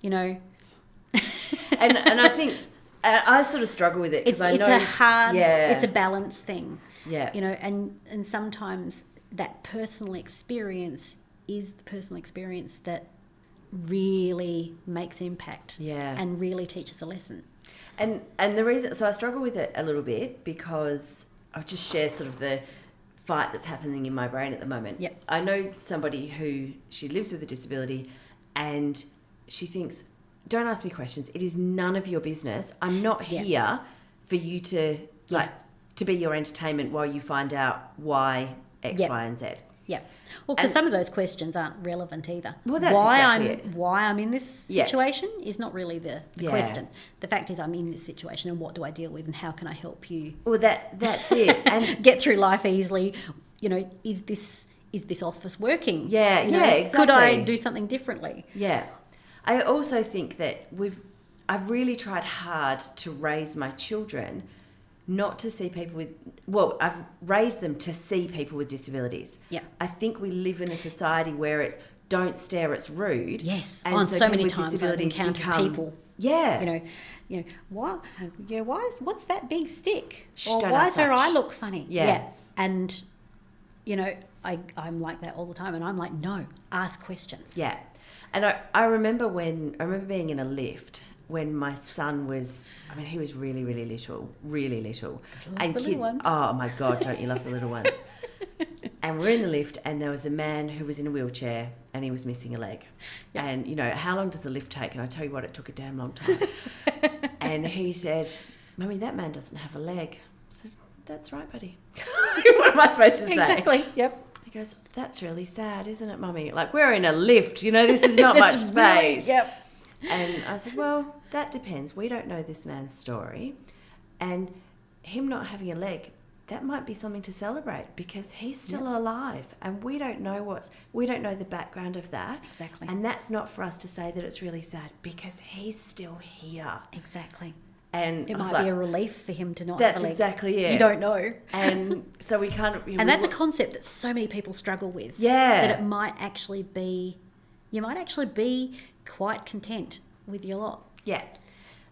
And I think I sort of struggle with it because I know it's a hard, it's a balance thing. Yeah. And sometimes that personal experience is the personal experience that really makes impact and really teaches a lesson. And the reason, so I struggle with it a little bit because I'll just share sort of the fight that's happening in my brain at the moment. Yep. I know somebody who, she lives with a disability and she thinks, don't ask me questions. It is none of your business. I'm not here for you to to be your entertainment while you find out why X, Y, and Z. Yeah. Well, because some of those questions aren't relevant either. Well, that's exactly it. Why I'm in this situation is not really the question. The fact is I'm in this situation and what do I deal with and how can I help you? Well, that's it. And get through life easily. You know, is this office working? Yeah, exactly. Could I do something differently? Yeah. I also think that I've really tried hard to raise my children not to see people with... Well, I've raised them to see people with disabilities. Yeah. I think we live in a society where it's don't stare, it's rude. Yes. And so many with times I've disabilities encountered people. Yeah. What's that big stick? Or Don't why ask does her such. eye look funny? Yeah. And, I'm like that all the time. And I'm like, no, ask questions. Yeah. And I remember being in a lift when my son was, he was really, really little. And the kids, little ones. oh my God, don't you love the little ones? And we're in the lift and there was a man who was in a wheelchair and he was missing a leg. Yep. And, how long does the lift take? And I tell you what, it took a damn long time. And he said, Mummy, that man doesn't have a leg. I said, that's right, buddy. What am I supposed to say? Exactly, yep. He goes, that's really sad, isn't it, Mummy? Like, we're in a lift, this is not much space. Really, yep. And I said, well, that depends. We don't know this man's story. And him not having a leg, that might be something to celebrate because he's still alive and we don't know the background of that. Exactly. And that's not for us to say that it's really sad because he's still here. Exactly. And it might be a relief for him to not have a leg. That's exactly it. You don't know. And so we can't... and that's a concept that so many people struggle with. Yeah. That it might actually be... You might actually be quite content with your lot. Yeah.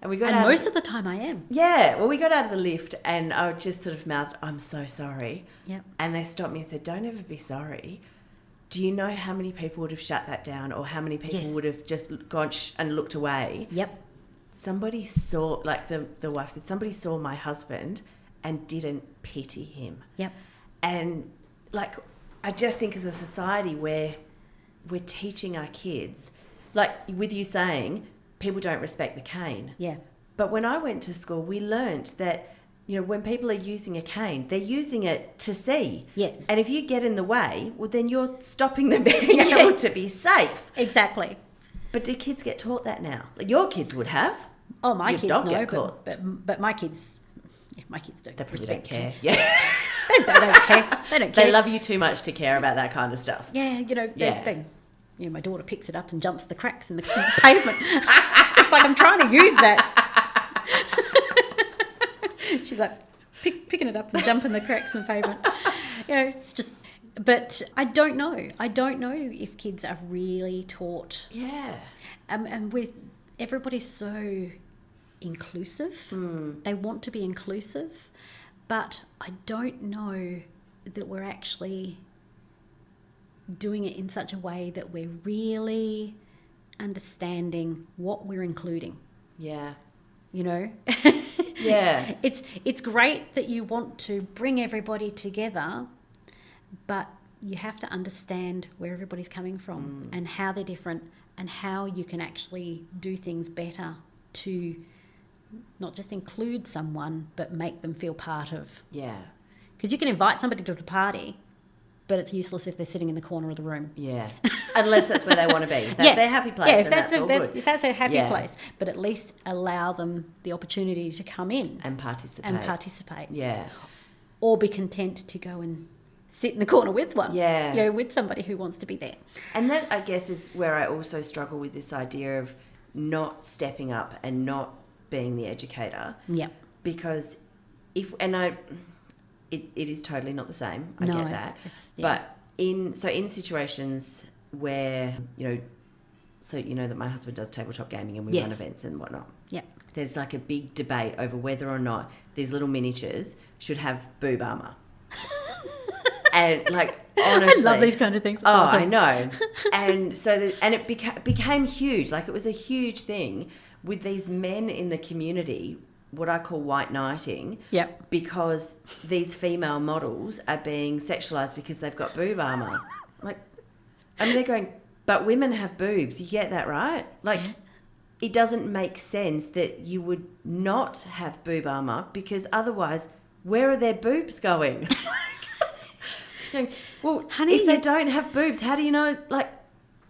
And most of the time I am. Yeah. Well, we got out of the lift and I just sort of mouthed, I'm so sorry. Yep. And they stopped me and said, don't ever be sorry. Do you know how many people would have shut that down or how many people would have just gone and looked away? Yep. Somebody saw, like the wife said, somebody saw my husband and didn't pity him. Yep. And like, I just think as a society where we're teaching our kids, like with you saying, people don't respect the cane. Yeah. But when I went to school, we learnt that, when people are using a cane, they're using it to see. Yes. And if you get in the way, well, then you're stopping them being able to be safe. Exactly. But do kids get taught that now? Like your kids would have. Oh, my Your kids dog know, get caught. but my kids don't. They probably respect don't care. me. Yeah. They don't care. They don't care. They love you too much to care about that kind of stuff. Yeah, my daughter picks it up and jumps the cracks in the pavement. It's like I'm trying to use that. She's like picking it up and jumping the cracks in the pavement. It's just... But I don't know. I don't know if kids are really taught. Yeah. And with everybody's so inclusive. They want to be inclusive, but I don't know that we're actually doing it in such a way that we're really understanding what we're including. Yeah. Yeah. It's great that you want to bring everybody together, but you have to understand where everybody's coming from and how they're different and how you can actually do things better to not just include someone, but make them feel part of. Yeah. Because you can invite somebody to a party, but it's useless if they're sitting in the corner of the room. Yeah. Unless that's where they want to be. If that's their happy place, then that's all good. If that's their happy place. But at least allow them the opportunity to come in. And participate. Yeah. Or be content to go and sit in the corner with one. Yeah. With somebody who wants to be there. And that, I guess, is where I also struggle with this idea of not stepping up and not being the educator. Yeah. Because it is totally not the same. I get that. But in situations where, that my husband does tabletop gaming and we run events and whatnot. Yeah. There's like a big debate over whether or not these little miniatures should have boob armour. And honestly, I love these kind of things. That's awesome. I know. And so, it became huge. Like it was a huge thing with these men in the community, what I call white knighting. Yep. Because these female models are being sexualised because they've got boob armour. They're going, but women have boobs. You get that, right? It doesn't make sense that you would not have boob armour because otherwise, where are their boobs going? Going, well, Honey, if they don't have boobs, how do you know? Like,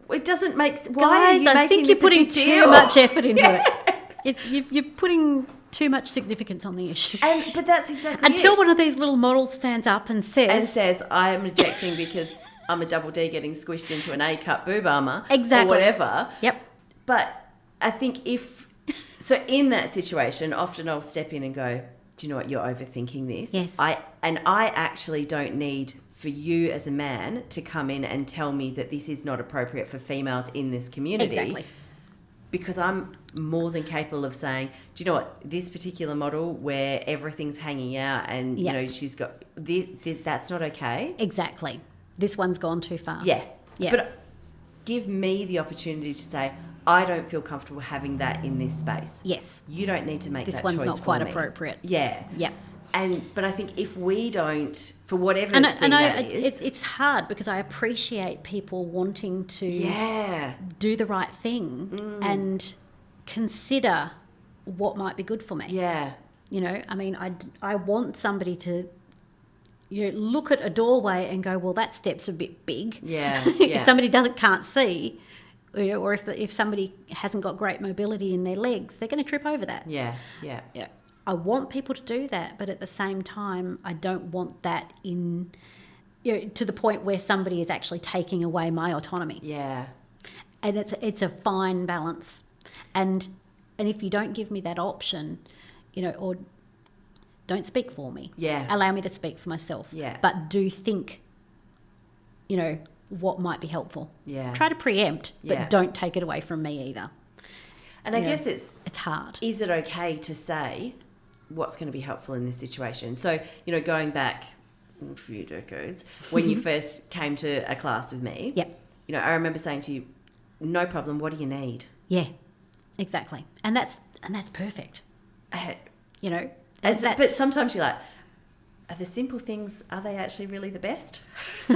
it doesn't make. Why Guys, are you I making think you're this a putting big too deal? much effort into it. You're putting too much significance on the issue. But that's exactly Until it. one of these little models stands up and says, I am rejecting because I'm a double D getting squished into an A-cut boob armour. Exactly. Or whatever. Yep. But I think so in that situation, often I'll step in and go, do you know what, you're overthinking this. Yes. I actually don't need for you as a man to come in and tell me that this is not appropriate for females in this community. Exactly. Because I'm more than capable of saying, do you know what, this particular model where everything's hanging out and, you know, she's got, that's not okay. Exactly. This one's gone too far. Yeah. Yeah. But give me the opportunity to say, I don't feel comfortable having that in this space. Yes. You don't need to make This that one's choice not for quite me. appropriate. Yeah. Yeah. But I think if we don't, for whatever It's hard because I appreciate people wanting to do the right thing and consider what might be good for me. Yeah. You know, I mean, I want somebody to, you know, look at a doorway and go, well, that step's a bit big. Yeah. If somebody can't see, you know, or if somebody hasn't got great mobility in their legs, they're going to trip over that. Yeah. Yeah. Yeah. I want people to do that, but at the same time, I don't want that in, you know, to the point where somebody is actually taking away my autonomy. Yeah. And it's a fine balance. And if you don't give me that option, you know, or don't speak for me. Yeah. Allow me to speak for myself. Yeah. But do think, you know, what might be helpful. Yeah. Try to preempt, but don't take it away from me either. And I guess it's hard. Is it okay to say what's going to be helpful in this situation? So, you know, going back a few decades, when you first came to a class with me, Yep. you know, I remember saying to you, no problem, what do you need? Yeah, exactly. And that's perfect. You know, But sometimes you're like, are the simple things, are they actually really the best? So,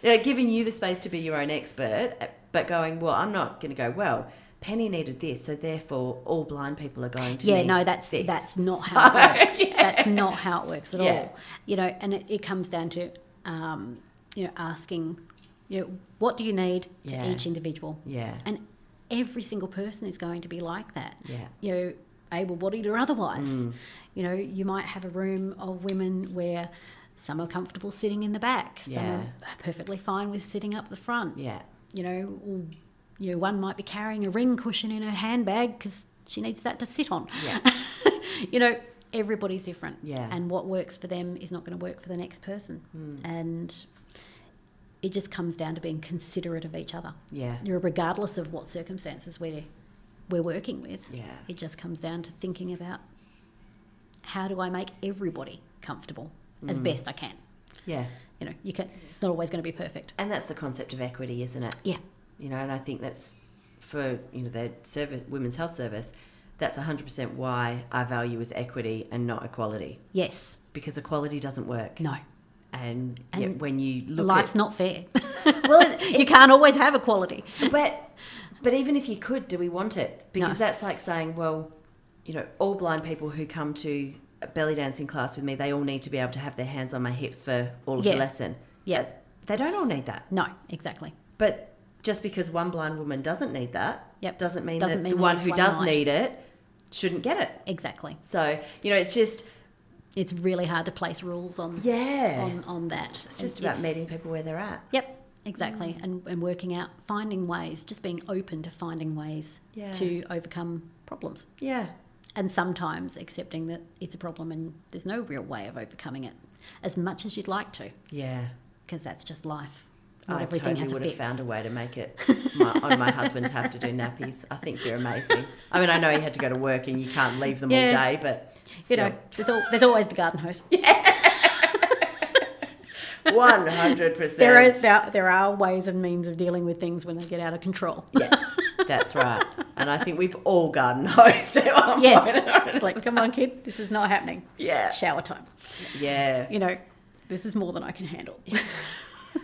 you know, giving you the space to be your own expert, but going, well, I'm not going to go, well, Penny needed this, so therefore all blind people are going to need that's not so, how it works. Yeah. That's not how it works at all. You know, and it comes down to, you know, asking, you know, what do you need to each individual? Yeah. And every single person is going to be like that. Yeah. You know, able-bodied or otherwise. You know, you might have a room of women where some are comfortable sitting in the back, some are perfectly fine with sitting up the front. Yeah. You know, one might be carrying a ring cushion in her handbag because she needs that to sit on. Yeah. You know, everybody's different. Yeah. And what works for them is not going to work for the next person. And it just comes down to being considerate of each other. Yeah. Regardless of what circumstances we're working with. Yeah. It just comes down to thinking about how do I make everybody comfortable as best I can. Yeah. You know, it's not always going to be perfect. And that's the concept of equity, isn't it? Yeah. You know, and I think that's for, you know, the service, Women's Health Service, that's 100% why I value is equity and not equality. Yes. Because equality doesn't work. No. And yet when you look life's not fair. Well, you can't always have equality. But even if you could, do we want it? Because No. that's like saying, well, you know, all blind people who come to a belly dancing class with me, they all need to be able to have their hands on my hips for all of the lesson. Yeah. They don't all need that. No, exactly. But just because one blind woman doesn't need that, doesn't mean Doesn't that mean the the one next who one does might. need it shouldn't get it. Exactly. So, you know, it's just... It's really hard to place rules on on that. It's just about meeting people where they're at. Yep, exactly. And working out, finding ways, just being open to finding ways to overcome problems. Yeah. And sometimes accepting that it's a problem and there's no real way of overcoming it as much as you'd like to. Yeah. Because that's just life. Not I everything totally has a would have fix. found a way to make it on my husband to have to do nappies. I think you're amazing. I mean, I know he had to go to work and you can't leave them all day, but still. You know, there's always the garden hose. 100%. There are ways and means of dealing with things when they get out of control. Yeah, that's right. And I think we've all garden hosed at one point. Yes. It's like, come on, kid, this is not happening. Yeah. Shower time. Yeah. You know, this is more than I can handle.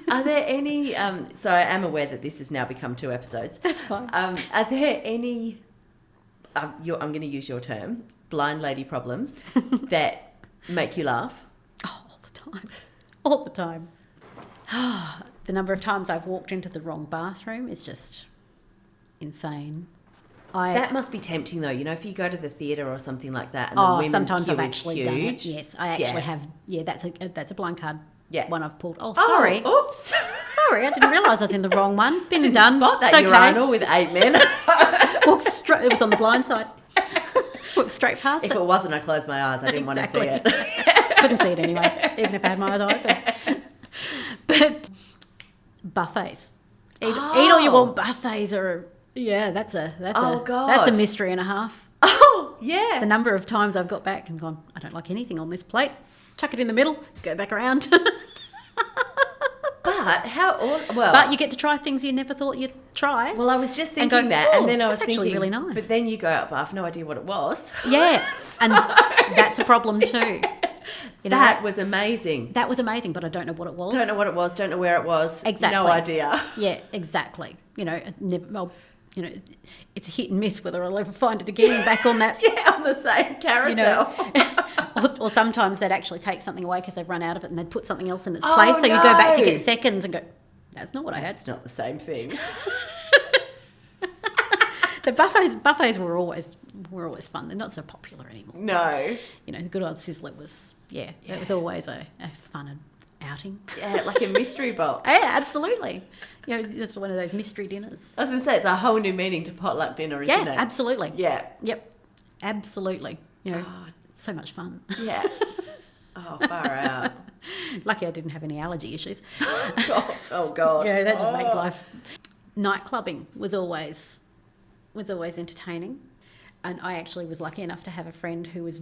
Are there any... so I am aware that this has now become 2 episodes. That's fine. Are there any... I'm going to use your term, blind lady problems that make you laugh? Oh, all the time. All the time. The number of times I've walked into the wrong bathroom is just insane. That must be tempting though, you know, if you go to the theatre or something like that and the women's sometimes queue I've is actually huge. done it. Yes, I actually have. Yeah, that's a blind card. Yeah. One I've pulled. Oh, sorry. Oh, oops. Sorry, I didn't realise I was in the wrong one. Been Didn't done. spot that It's okay. urinal with 8 men. Walked straight. It was on the blind side. Walked straight past If it. it wasn't, I closed my eyes. I didn't want to see it. Couldn't see it anyway, even if I had my eyes open. But buffets. Eat all you want. Buffets are that's a mystery and a half. Oh, yeah. The number of times I've got back and gone, I don't like anything on this plate. Chuck it in the middle, go back around. But you get to try things you never thought you'd try. Well, I was just thinking go, that, and then I was that's thinking, actually really nice. But then you go up, I have no idea what it was. Yeah, and that's a problem too. You know, that was amazing. That was amazing, but I don't know what it was. Don't know what it was. Don't know where it was. Exactly. No idea. Yeah, exactly. You know, it's a hit and miss whether I'll ever find it again back on that. Yeah, on the same carousel. Or sometimes they'd actually take something away because they've run out of it and they'd put something else in its place. So you go back to get seconds and go, that's not what I had. It's not the same thing. The buffets were always fun. They're not so popular anymore. No. You know, the good old Sizzler was, it was always a fun outing. Yeah, like a mystery box. Yeah, absolutely. You know, it's one of those mystery dinners. I was going to say, it's a whole new meaning to potluck dinner, isn't it? Yeah, absolutely. Yeah. Yep, absolutely. You know, it's so much fun. Yeah. Oh, far out. Lucky I didn't have any allergy issues. Oh God. Yeah, that just makes life. Night clubbing was always entertaining, and I actually was lucky enough to have a friend who was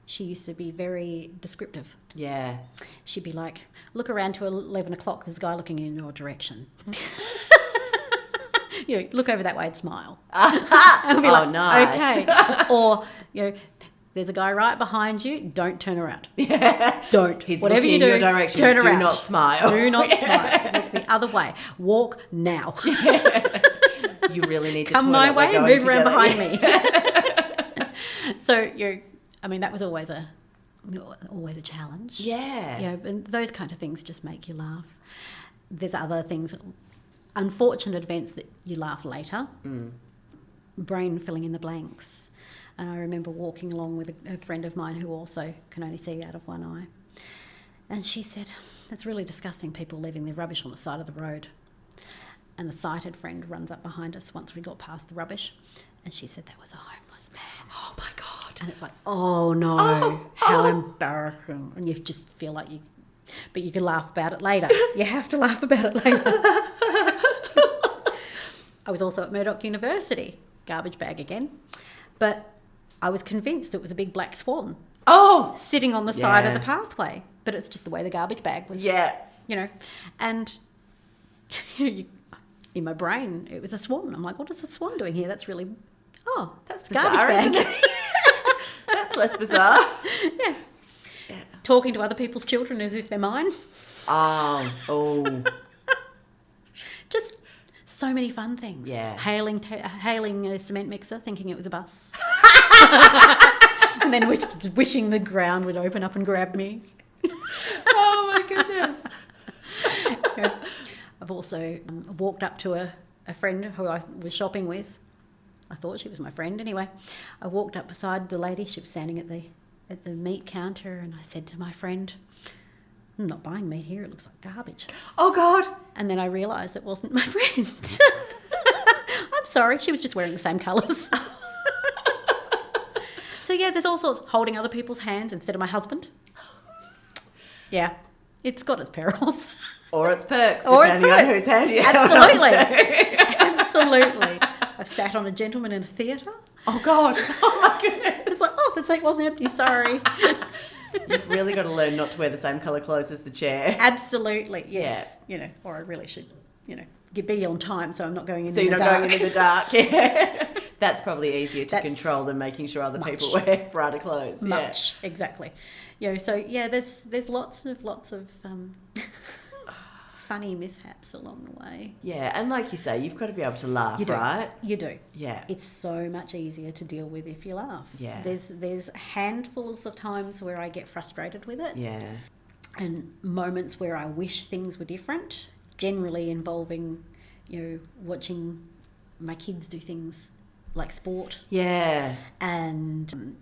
she used to be very descriptive. Yeah. She'd be like, look around to 11 o'clock, there's a guy looking in your direction. You know, look over that way and smile. And be nice. Okay. Or, you know, there's a guy right behind you, don't turn around. Yeah. Don't. He's Whatever looking you do, in your direction. turn around. Do not smile. Do not smile. Look the other way. Walk now. You really need to come my way, move around behind me. So that was always a challenge. Yeah. Yeah, and those kind of things just make you laugh. There's other things, unfortunate events that you laugh later. Brain filling in the blanks. And I remember walking along with a friend of mine who also can only see out of one eye. And she said, that's really disgusting, people leaving their rubbish on the side of the road. And a sighted friend runs up behind us once we got past the rubbish. And she said, that was a homeless man. Oh, my God. And it's like, oh, no, how embarrassing. And you just feel like but you can laugh about it later. You have to laugh about it later. I was also at Murdoch University, garbage bag again. But I was convinced it was a big black swan sitting on the side of the pathway. But it's just the way the garbage bag was. Yeah. You know, and in my brain, it was a swan. I'm like, what is a swan doing here? That's really, that's bizarre, garbage bag. Isn't it? That's less bizarre. Yeah. Talking to other people's children as if they're mine. Just so many fun things. Yeah. Hailing a cement mixer, thinking it was a bus. And then wishing the ground would open up and grab me. Oh, my goodness. I've also walked up to a friend who I was shopping with. I thought she was my friend anyway. I walked up beside the lady. She was standing at the meat counter, and I said to my friend, I'm not buying meat here. It looks like garbage. Oh, God. And then I realised it wasn't my friend. I'm sorry. She was just wearing the same colours. So, yeah, there's all sorts. Holding other people's hands instead of my husband. Yeah. It's got its perils. Or its perks, depending on whose hand you Absolutely. Absolutely. I've sat on a gentleman in a theatre. Oh, God. Oh, my goodness. It's like, the seat wasn't empty, sorry. You've really got to learn not to wear the same colour clothes as the chair. Absolutely, yes. Yeah. You know, or I really should, be on time so I'm not going in the dark. So you're not going into the dark, yeah. That's probably easier to control than making sure other people wear brighter clothes. Much, exactly. There's lots of funny mishaps along the way. Yeah, and like you say, you've got to be able to laugh, right? You do. Yeah. It's so much easier to deal with if you laugh. Yeah. There's handfuls of times where I get frustrated with it. Yeah. and moments where I wish things were different, generally involving, watching my kids do things like sport. Yeah. And,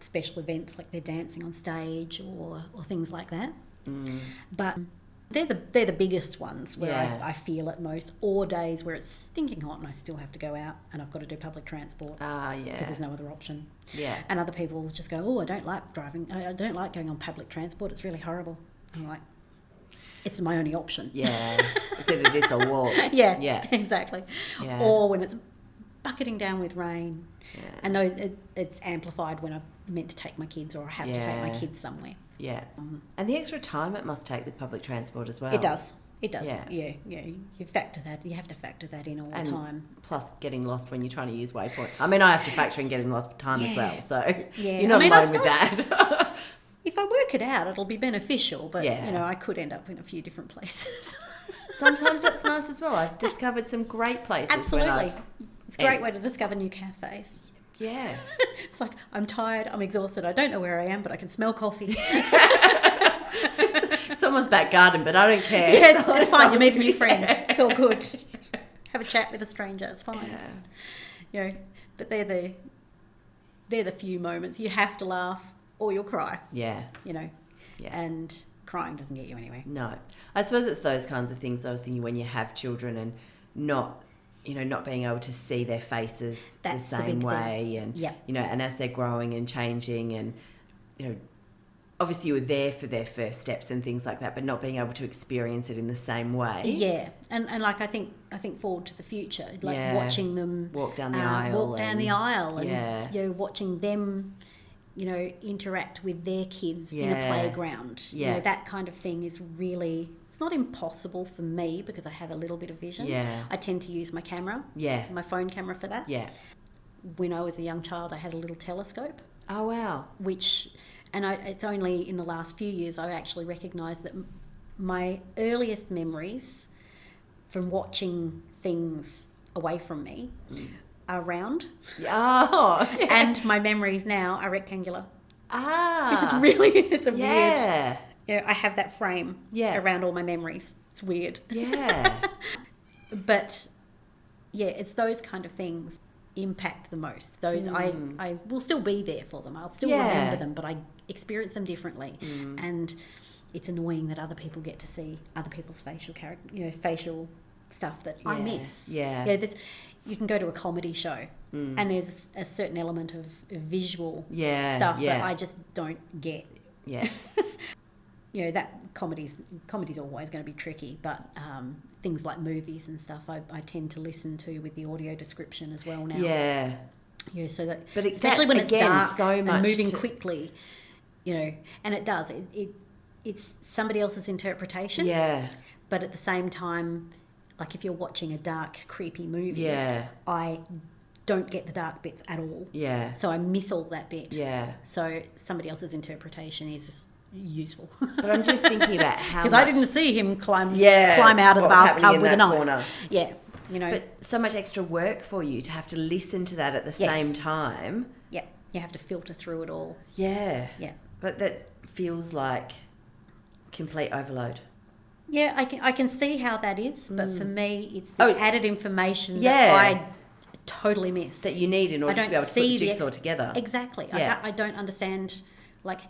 special events like they're dancing on stage or things like that. But they're the biggest ones where I feel it most, or days where it's stinking hot and I still have to go out and I've got to do public transport. Yeah. Because there's no other option. Yeah. And other people just go, I don't like driving. I don't like going on public transport. It's really horrible. I'm like, it's my only option. Yeah. It's either this or walk. Yeah, exactly. Yeah. Or when it's bucketing down with rain. Yeah. And those it's amplified when I'm meant to take my kids or I have to take my kids somewhere. Yeah. And the extra time it must take with public transport as well. It does. Yeah. Yeah. You factor that. You have to factor that in all the time. Plus getting lost when you're trying to use waypoint. I mean, I have to factor in getting lost time as well. So yeah. you're not alone with that. If I work it out, it'll be beneficial. But, yeah. I could end up in a few different places. Sometimes that's nice as well. I've discovered some great places. Absolutely. It's a great way to discover new cafes. Yeah. It's like, I'm tired, I'm exhausted, I don't know where I am, but I can smell coffee. Someone's back garden, but I don't care. Yeah, it's fine, you meet a new friend. It's all good. Have a chat with a stranger, it's fine. Yeah. But they're the few moments. You have to laugh or you'll cry. Yeah. Yeah. And crying doesn't get you anywhere. No. I suppose it's those kinds of things I was thinking when you have children and not being able to see their faces That's the same way. And, yep. And as they're growing and changing and, obviously you were there for their first steps and things like that, but not being able to experience it in the same way. Yeah. And like I think forward to the future, like watching them walk down the aisle. And watching them, interact with their kids in a playground. Yeah. That kind of thing is really... not impossible for me because I have a little bit of vision. Yeah. I tend to use my camera. Yeah. My phone camera for that. Yeah. When I was a young child, I had a little telescope. Oh, wow. It's only in the last few years I actually recognised that my earliest memories from watching things away from me are round. Oh, yeah. And my memories now are rectangular. Ah. Which is really, it's a weird... I have that frame around all my memories. It's weird. Yeah. But, it's those kind of things impact the most. Those I will still be there for them. I'll still remember them, but I experience them differently. And it's annoying that other people get to see other people's facial stuff that I miss. Yeah. You can go to a comedy show and there's a certain element of visual stuff that I just don't get. Yeah. That comedy's always going to be tricky, but things like movies and stuff, I tend to listen to with the audio description as well now. Yeah. So that, but especially when it's dark so much and moving quickly, and it does. It's somebody else's interpretation. Yeah. But at the same time, like if you're watching a dark, creepy movie, I don't get the dark bits at all. Yeah. So I miss all that bit. Yeah. So somebody else's interpretation is useful. But I'm just thinking about how because I didn't see him climb out of the bathtub with a knife. Corner. Yeah, But so much extra work for you to have to listen to that at the same time. Yeah, you have to filter through it all. Yeah. Yeah. But that feels like complete overload. Yeah, I can see how that is, but for me, it's the added information that I totally miss. That you need in order to be able to put the jigsaw together. Exactly. Yeah. I don't understand, like...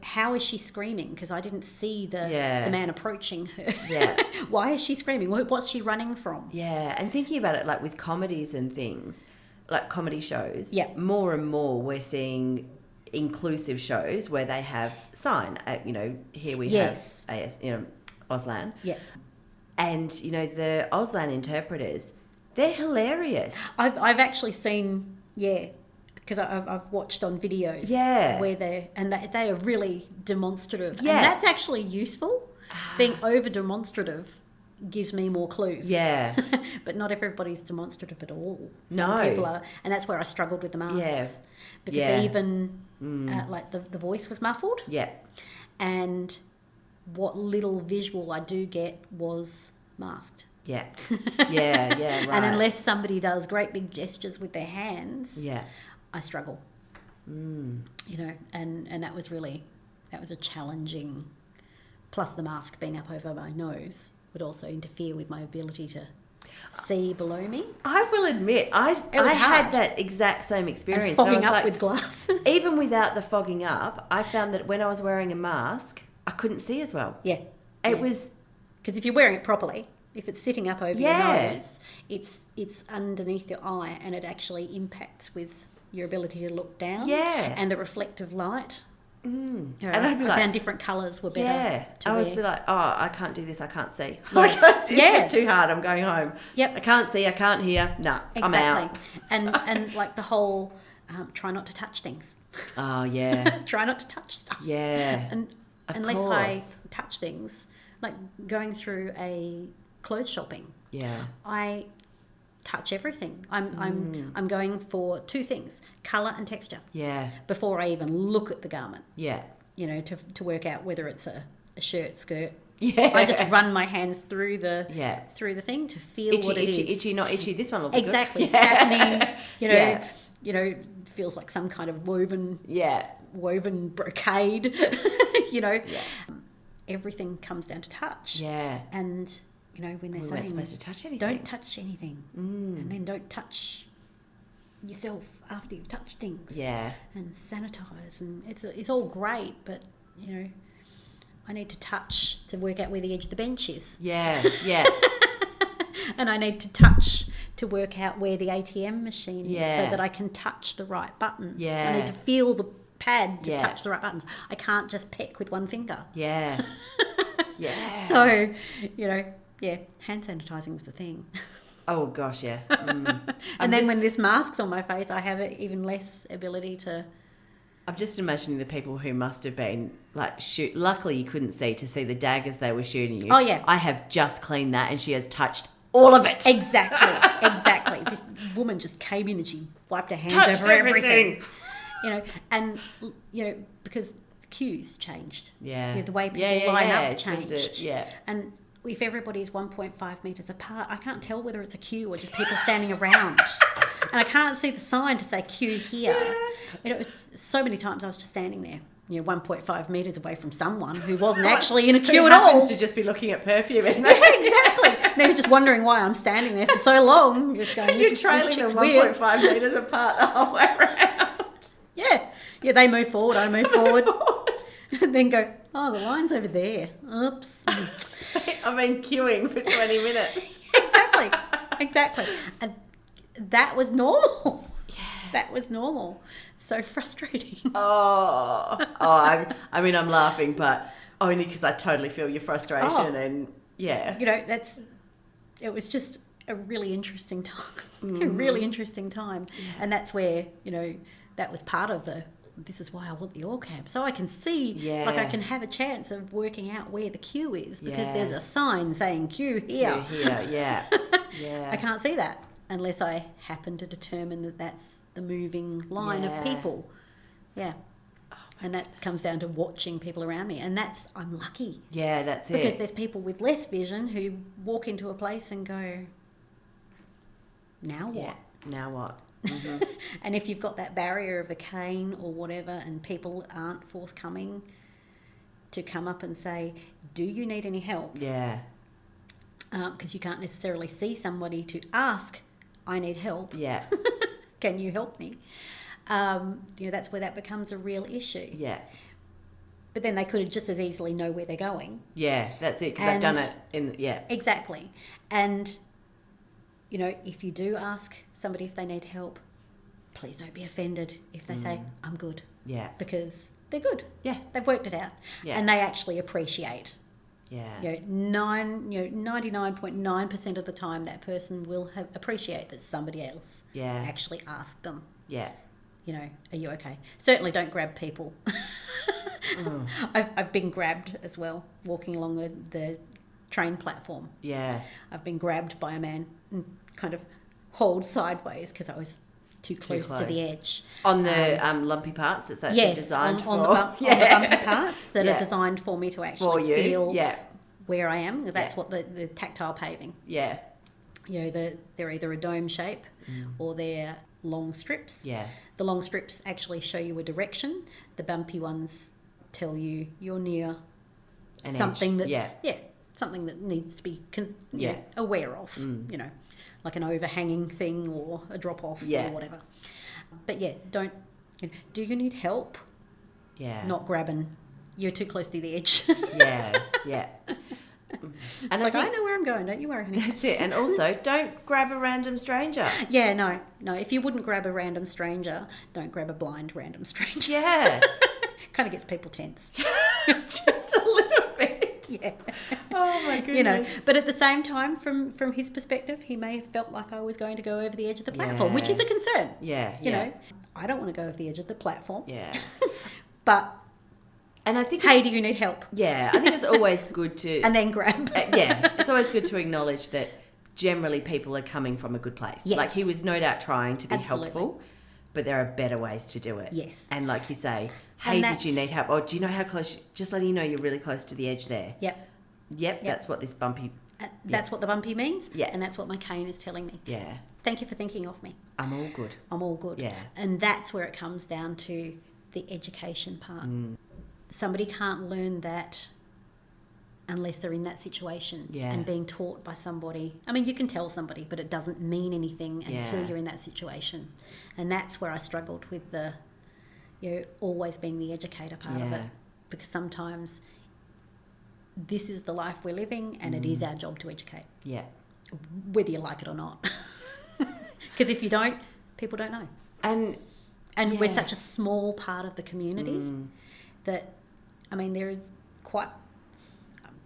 how is she screaming? Because I didn't see the man approaching her. Yeah. Why is she screaming? What's she running from? Yeah, and thinking about it, like with comedies and things, like comedy shows, more and more we're seeing inclusive shows where they have sign. Here we have, Auslan. Yeah. And, the Auslan interpreters, they're hilarious. I've actually seen, because I've watched on videos where they are really demonstrative. Yeah. And that's actually useful. Being over demonstrative gives me more clues. Yeah. But not everybody's demonstrative at all. Some people are, and that's where I struggled with the masks. Yeah. Because even like the voice was muffled. Yeah. And what little visual I do get was masked. Yeah. Yeah, right. And unless somebody does great big gestures with their hands, I struggle. And that was a challenging plus the mask being up over my nose would also interfere with my ability to see below me. I will admit, I had hard. that exact same experience. And fogging I was up like, with glasses. even without the fogging up, I found that when I was wearing a mask, I couldn't see as well. Yeah. It was... Because if you're wearing it properly, if it's sitting up over your Yeah. nose, it's underneath your eye, and it actually impacts with your ability to look down. Yeah. And the reflective light. Mm. You know, And I'd be I like... found different colours were better Yeah. to I wear. was be like, oh, I can't do this, I can't see. Yeah. Like, it's just too hard, I'm going home. Yep. I can't see, I can't hear. Nah, I'm out. And like the whole try not to touch things. Oh, yeah. Try not to touch stuff. Yeah. And Of unless course. I touch things, like going through a clothes shopping, Yeah. I touch everything. I'm going for two things: colour and texture. Yeah. Before I even look at the garment, Yeah. you know, to work out whether it's a shirt, skirt. Yeah. I just run my hands through the thing to feel Itchy, what it itchy, is. itchy, not itchy. This one will be Exactly, good. Yeah. satiny. Yeah. You know, feels like some kind of woven Yeah. brocade. You know, everything comes down to touch. Yeah. And you know, when they're We saying weren't supposed to touch anything. don't touch anything, and then don't touch yourself after you've touched things. Yeah. And sanitize, and it's all great, but you know, I need to touch to work out where the edge of the bench is. Yeah. Yeah. And I need to touch to work out where the ATM machine is Yeah. so that I can touch the right buttons. Yeah. I need to feel the pad to Yeah. touch the right buttons. I can't just peck with one finger. Yeah. Yeah. So, you know, yeah, hand sanitizing was a thing. Oh gosh, yeah. Mm. And then when this mask's on my face, I have even less ability to... I'm just imagining the people who must have been like luckily you couldn't see to see the daggers they were shooting you. Oh, yeah. I have just cleaned that and she has touched all of it. Exactly. This woman just came in and she wiped her hands Touched over everything. everything. You know, and, you know, because the queues changed. Yeah. You know, the way people line up it's supposed changed. to- yeah. And if everybody's 1.5 metres apart, I can't tell whether it's a queue or just people standing around. And I can't see the sign to say queue here. You know, it was so many times I was just standing there, you know, 1.5 metres away from someone who wasn't actually in a queue Who at all. happens to just be looking at perfume in Yeah, exactly. And they're just wondering why I'm standing there for so long. Just going, You're this trailing chick's them weird. 1.5 metres apart the whole way around. Yeah, they move forward, I move forward. And then go, oh, the line's over there. Oops. I've been queuing for 20 minutes. Exactly. And that was normal. Yeah. That was normal. So frustrating. I'm laughing, but only because I totally feel your frustration and yeah. You know, it was just a really interesting time. A really interesting time. Yeah. And that's where, you know, that was part of this is why I want the all camp. So I can see, like I can have a chance of working out where the queue is because there's a sign saying queue here. Queue here, yeah. Yeah. I can't see that unless I happen to determine that that's the moving line of people. Yeah. And that comes down to watching people around me. And I'm lucky. Yeah, that's because it. there's people with less vision who walk into a place and go, now what? Yeah, now what? Mm-hmm. And if you've got that barrier of a cane or whatever and people aren't forthcoming to come up and say, do you need any help? Yeah. Because you can't necessarily see somebody to ask, I need help. Yeah. Can you help me? You know, that's where that becomes a real issue. Yeah. But then they could just as easily know where they're going. Yeah, that's it, because I've done it yeah. Exactly. And, you know, if you do ask somebody if they need help, please don't be offended if they say, I'm good. Yeah. Because they're good. Yeah. They've worked it out. Yeah. And they actually appreciate. Yeah. You know, 99.9% of the time that person will appreciate that somebody else actually asked them. Yeah. You know, are you okay? Certainly don't grab people. I've been grabbed as well, walking along the train platform. Yeah. I've been grabbed by a man and kind of hauled sideways because I was too close to the edge. On the lumpy parts that's actually designed on for... on the bumpy parts that are designed for me to actually feel where I am. That's what the tactile paving. Yeah. You know, they're either a dome shape or they're long strips. Yeah. The long strips actually show you a direction. The bumpy ones tell you you're near An something edge. that's something that needs to be Yeah. aware of, like an overhanging thing or a drop off or whatever. But don't. Do you need help? Yeah. Not grabbing. You're too close to the edge. Yeah. And I know where I'm going. Don't you worry, honey. That's it. And also, don't grab a random stranger. Yeah, no. If you wouldn't grab a random stranger, don't grab a blind random stranger. Yeah. Kind of gets people tense. Just a little bit. Yeah. Oh my goodness. But at the same time, from his perspective, he may have felt like I was going to go over the edge of the platform, which is a concern. Yeah. You know, I don't want to go over the edge of the platform. Yeah. But. And I think, hey, do you need help? Yeah, I think it's always good to... and then grab. It's always good to acknowledge that generally people are coming from a good place. Yes. Like, he was no doubt trying to be helpful, but there are better ways to do it. Yes. And like you say, hey, did you need help? Or do you know how close... Just letting you know you're really close to the edge there. Yep, that's what this bumpy... That's what the bumpy means. Yeah. And that's what my cane is telling me. Yeah. Thank you for thinking of me. I'm all good. I'm all good. Yeah. And that's where it comes down to the education part. Somebody can't learn that unless they're in that situation and being taught by somebody. I mean, you can tell somebody, but it doesn't mean anything until you're in that situation. And that's where I struggled with the, always being the educator part of it. Because sometimes this is the life we're living and it is our job to educate. Yeah. Whether you like it or not. Because if you don't, people don't know. And we're such a small part of the community that... I mean, there is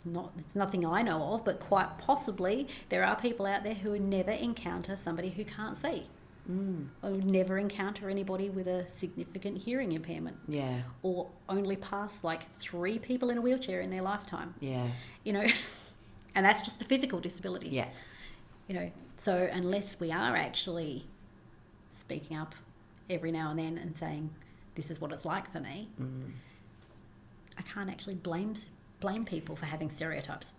it's nothing I know of, but quite possibly there are people out there who never encounter somebody who can't see. Or never encounter anybody with a significant hearing impairment. Yeah. Or only pass like 3 people in a wheelchair in their lifetime. Yeah. And that's just the physical disabilities. Yeah. So unless we are actually speaking up every now and then and saying, this is what it's like for me, I can't actually blame people for having stereotypes.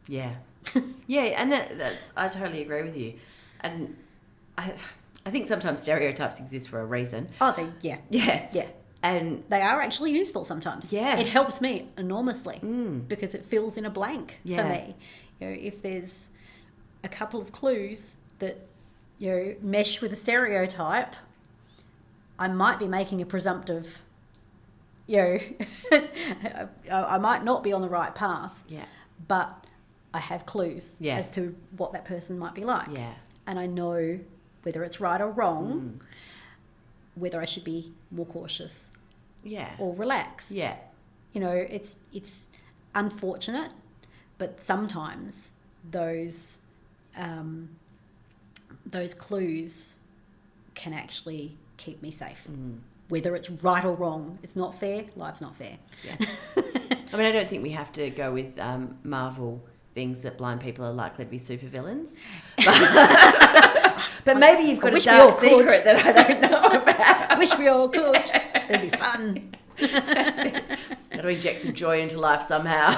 Yeah. And that's I totally agree with you. And I think sometimes stereotypes exist for a reason. Oh, Yeah. And they are actually useful sometimes. Yeah. It helps me enormously because it fills in a blank for me. If there's a couple of clues that mesh with a stereotype, I might be making a presumptive I might not be on the right path, but I have clues as to what that person might be like. Yeah. And I know whether it's right or wrong, whether I should be more cautious or relaxed. Yeah. It's unfortunate, but sometimes those clues can actually keep me safe. Whether it's right or wrong, it's not fair. Life's not fair. Yeah. I mean, I don't think we have to go with Marvel things that blind people are likely to be supervillains. But maybe you've got a dark secret that I don't know about. Wish we all could. It'd be fun. Got to inject some joy into life somehow.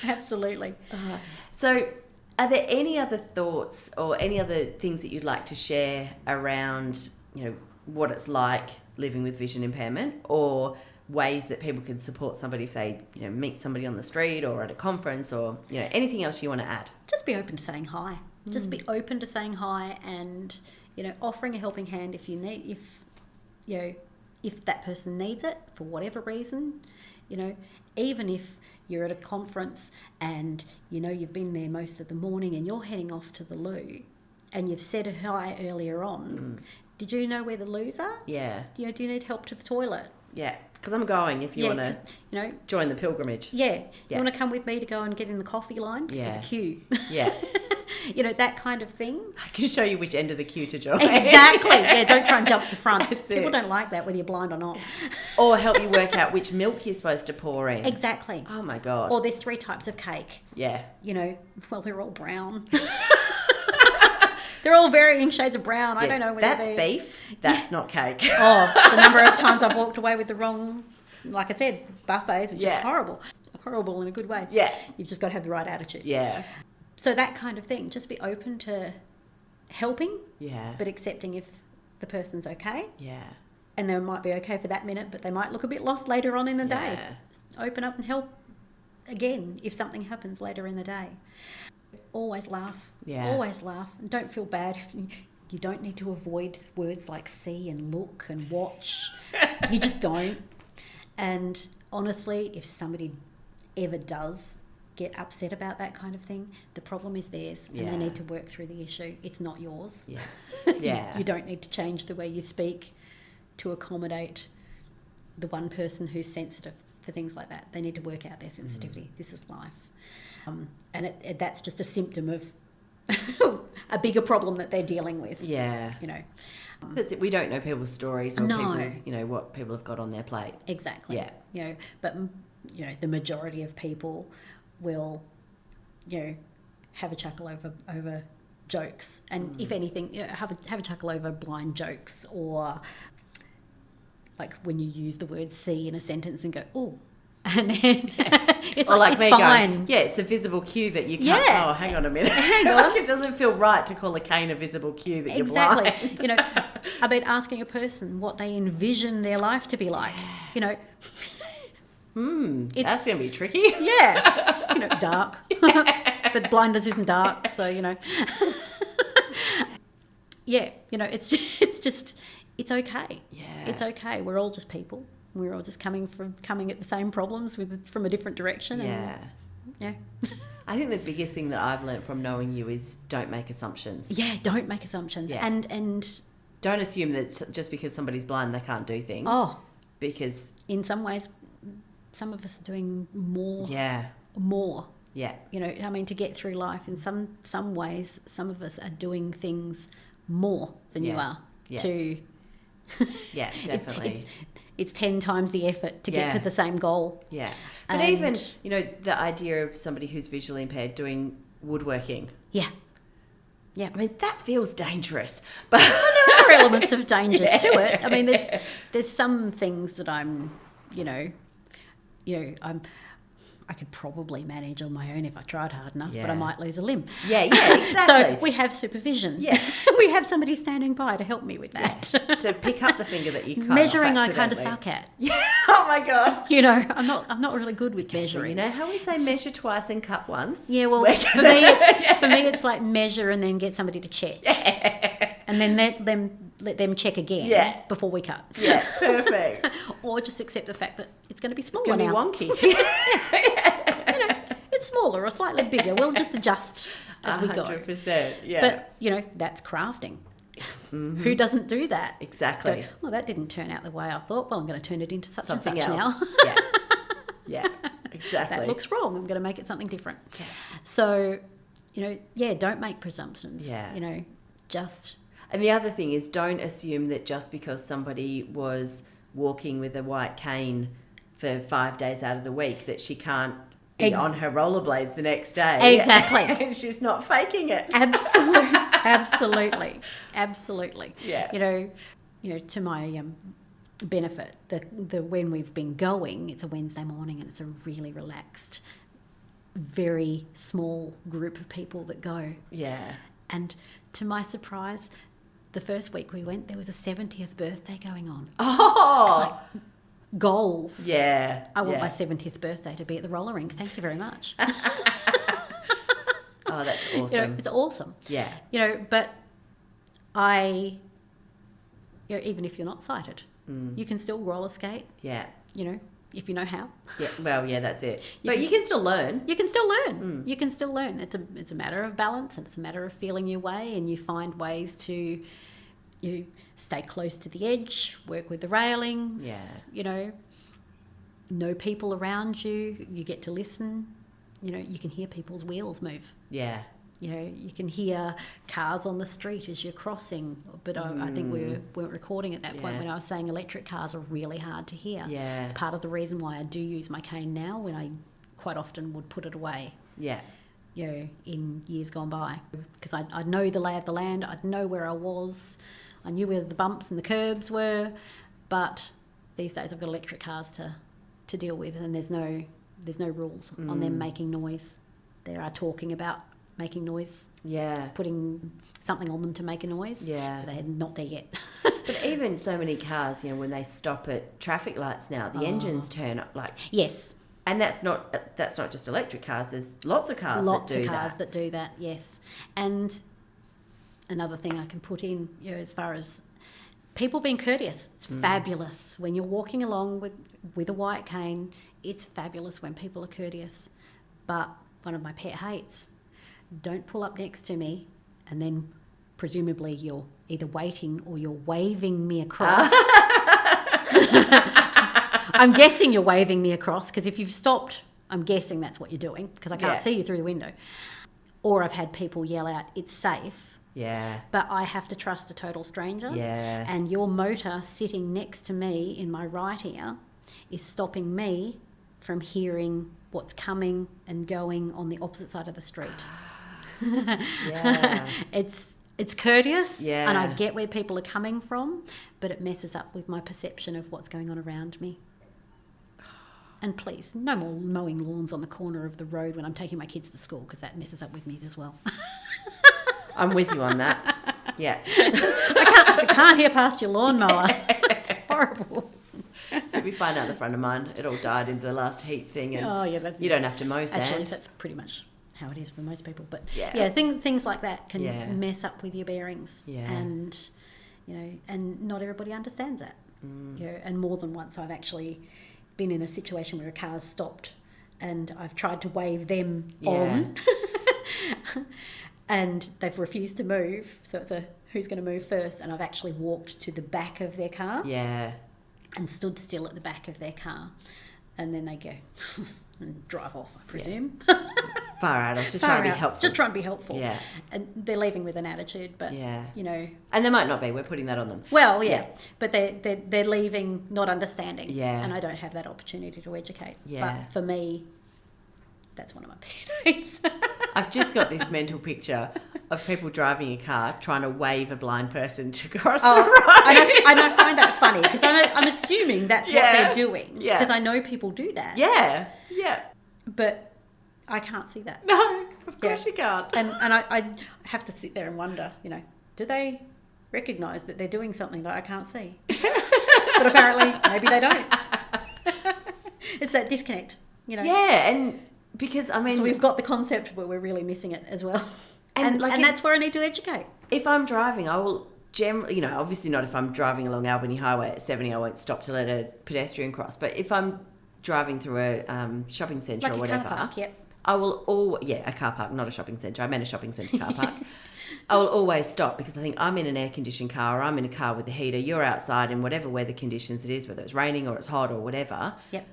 Absolutely. So, are there any other thoughts or any other things that you'd like to share around, what it's like living with vision impairment, or ways that people can support somebody if they, meet somebody on the street or at a conference, or, anything else you want to add? Just be open to saying hi. Just be open to saying hi and, offering a helping hand if you need, if that person needs it for whatever reason, even if you're at a conference and, you've been there most of the morning and you're heading off to the loo and you've said hi earlier on. Did you know where the loos are? Yeah. Do you need help to the toilet? Yeah, because I'm going if you want to join the pilgrimage. Yeah. You want to come with me to go and get in the coffee line? Because there's a queue. Yeah. That kind of thing. I can show you which end of the queue to join. Exactly. Yeah, don't try and jump the front. People don't like that, whether you're blind or not. Or help you work out which milk you're supposed to pour in. Exactly. Oh, my God. Or there's 3 types of cake. Yeah. Well, they're all brown. They're all varying shades of brown. I don't know whether that's beef. That's not cake. Oh, the number of times I've walked away with the wrong, like I said, buffets are just horrible. Horrible in a good way. Yeah. You've just got to have the right attitude. Yeah. So that kind of thing. Just be open to helping. Yeah. But accepting if the person's okay. Yeah. And they might be okay for that minute, but they might look a bit lost later on in the day. Open up and help again, if something happens later in the day, always laugh. Yeah. Always laugh. And don't feel bad. You don't need to avoid words like see and look and watch. You just don't. And honestly, if somebody ever does get upset about that kind of thing, the problem is theirs, and they need to work through the issue. It's not yours. Yeah. Yeah. You don't need to change the way you speak to accommodate the one person who's sensitive for things like that. They need to work out their sensitivity. This is life. And that's just a symptom of a bigger problem that they're dealing with. Yeah. You know. That's it. We don't know people's stories or No. people's, what people have got on their plate. Exactly. Yeah. You know, but the majority of people will, have a chuckle over jokes, and if anything, have a chuckle over blind jokes, or like when you use the word see in a sentence and go, oh, and then it's or like it's me fine. going, it's a visible cue that you can't. Yeah. Oh, hang on a minute. Hang on. Like it doesn't feel right to call a cane a visible cue that you're blind. Exactly. I mean, asking a person what they envision their life to be like. That's going to be tricky. Yeah. Dark. But blindness isn't dark, so yeah, it's okay. Yeah. It's okay. We're all just people. We're all just coming at the same problems from a different direction. Yeah. And, I think the biggest thing that I've learnt from knowing you is don't make assumptions. Yeah, don't make assumptions. Yeah. And don't assume that just because somebody's blind they can't do things. Oh. Because in some ways, some of us are doing more. Yeah. More. Yeah. To get through life, in some ways, some of us are doing things more than you are. Yeah. To Yeah, definitely. It's 10 times the effort to get to the same goal. Yeah. But even, the idea of somebody who's visually impaired doing woodworking. Yeah. Yeah. I mean, that feels dangerous. But there are elements of danger to it. I mean, there's some things that I could probably manage on my own if I tried hard enough, but I might lose a limb. Yeah, exactly. So we have supervision. Yeah. We have somebody standing by to help me with that. Yeah. To pick up the finger that you cut Measuring off I kind of accidentally. suck at. Yeah. Oh my God. I'm not really good with So measuring. how we say measure twice and cut once? Yeah, well, for me it's like measure and then get somebody to check. Yeah. And then let them check again before we cut. Yeah, perfect. Or just accept the fact that it's going to be smaller It's going now. to be wonky. It's smaller or slightly bigger. We'll just adjust as we go. 100%, yeah. But, that's crafting. Mm-hmm. Who doesn't do that? Exactly. Go, well, that didn't turn out the way I thought. Well, I'm going to turn it into Something and such else. now. Yeah. Yeah, exactly. That looks wrong. I'm going to make it something different. Yeah. So, don't make presumptions. Yeah. Just... And the other thing is, don't assume that just because somebody was walking with a white cane for 5 days out of the week that she can't be on her rollerblades the next day. Exactly. She's not faking it. Absolutely. Yeah. To my benefit, the when we've been going, it's a Wednesday morning and it's a really relaxed, very small group of people that go. Yeah. And to my surprise, the first week we went, there was a 70th birthday going on. Oh! It's like goals. Yeah. I want my 70th birthday to be at the roller rink. Thank you very much. Oh, that's awesome. It's awesome. Yeah. But even if you're not sighted, you can still roller skate. Yeah. If you know how. Yeah. Well, yeah, that's it. But you can still learn. You can still learn. You can still learn. It's a matter of balance, and it's a matter of feeling your way, and you find ways to stay close to the edge, work with the railings. Yeah. Know people around you. You get to listen. You can hear people's wheels move. Yeah. You can hear cars on the street as you're crossing. But I think we weren't recording at that point when I was saying electric cars are really hard to hear. Yeah. It's part of the reason why I do use my cane now, when I quite often would put it away. Yeah. In years gone by. Because I know the lay of the land. I'd know where I was. I knew where the bumps and the curbs were. But these days I've got electric cars to deal with, and there's no rules on them making noise. They are talking about making noise. Yeah. Putting something on them to make a noise. Yeah. But they're not there yet. But even so many cars, when they stop at traffic lights now, the engines turn up like... Yes. And that's not just electric cars. There's lots of cars that do that, yes. And another thing I can put in, as far as people being courteous, it's fabulous. When you're walking along with a white cane, it's fabulous when people are courteous. But one of my pet hates, don't pull up next to me and then presumably you're either waiting or you're waving me across. I'm guessing you're waving me across, because if you've stopped, I'm guessing that's what you're doing, because I can't see you through the window. Or I've had people yell out, it's safe. Yeah. But I have to trust a total stranger. Yeah. And your motor sitting next to me in my right ear is stopping me from hearing what's coming and going on the opposite side of the street. Yeah. It's courteous, yeah. and I get where people are coming from, but it messes up with my perception of what's going on around me. And please, no more mowing lawns on the corner of the road when I'm taking my kids to school, because that messes up with me as well. I'm with you on that. Yeah. I can't hear past your lawnmower. It's horrible. We find out the front of mine, it all died in the last heat thing, and you don't have to mow sand. Actually, that's pretty much how it is for most people. But yeah, things like that can mess up with your bearings. Yeah. And, and not everybody understands that. And more than once I've actually been in a situation where a car's stopped and I've tried to wave them on and they've refused to move. So it's who's going to move first, and I've actually walked to the back of their car. Yeah. And stood still at the back of their car, and then they go and drive off, I presume. Yeah. Far out. I was just trying to be helpful. Just trying to be helpful. Yeah. And they're leaving with an attitude, but And they might not be. We're putting that on them. Well, but they're leaving not understanding. Yeah. And I don't have that opportunity to educate. Yeah. But for me, that's one of my pet hates. I've just got this mental picture of people driving a car trying to wave a blind person to cross the road. And I find that funny, because I'm assuming that's what they're doing. Yeah. Because I know people do that. Yeah. Yeah. But I can't see that. No, of course you can't. And I have to sit there and wonder, do they recognise that they're doing something that I can't see? But apparently, maybe they don't. It's that disconnect, Yeah, and because, so we've got the concept, but we're really missing it as well. And that's where I need to educate. If I'm driving, I will generally, obviously not if I'm driving along Albany Highway at 70, I won't stop to let a pedestrian cross. But if I'm driving through a shopping centre or whatever, car park, I will a car park, not a shopping centre. I meant a shopping centre car park. I will always stop, because I think I'm in an air-conditioned car, or I'm in a car with a heater, you're outside in whatever weather conditions it is, whether it's raining or it's hot or whatever. Yep.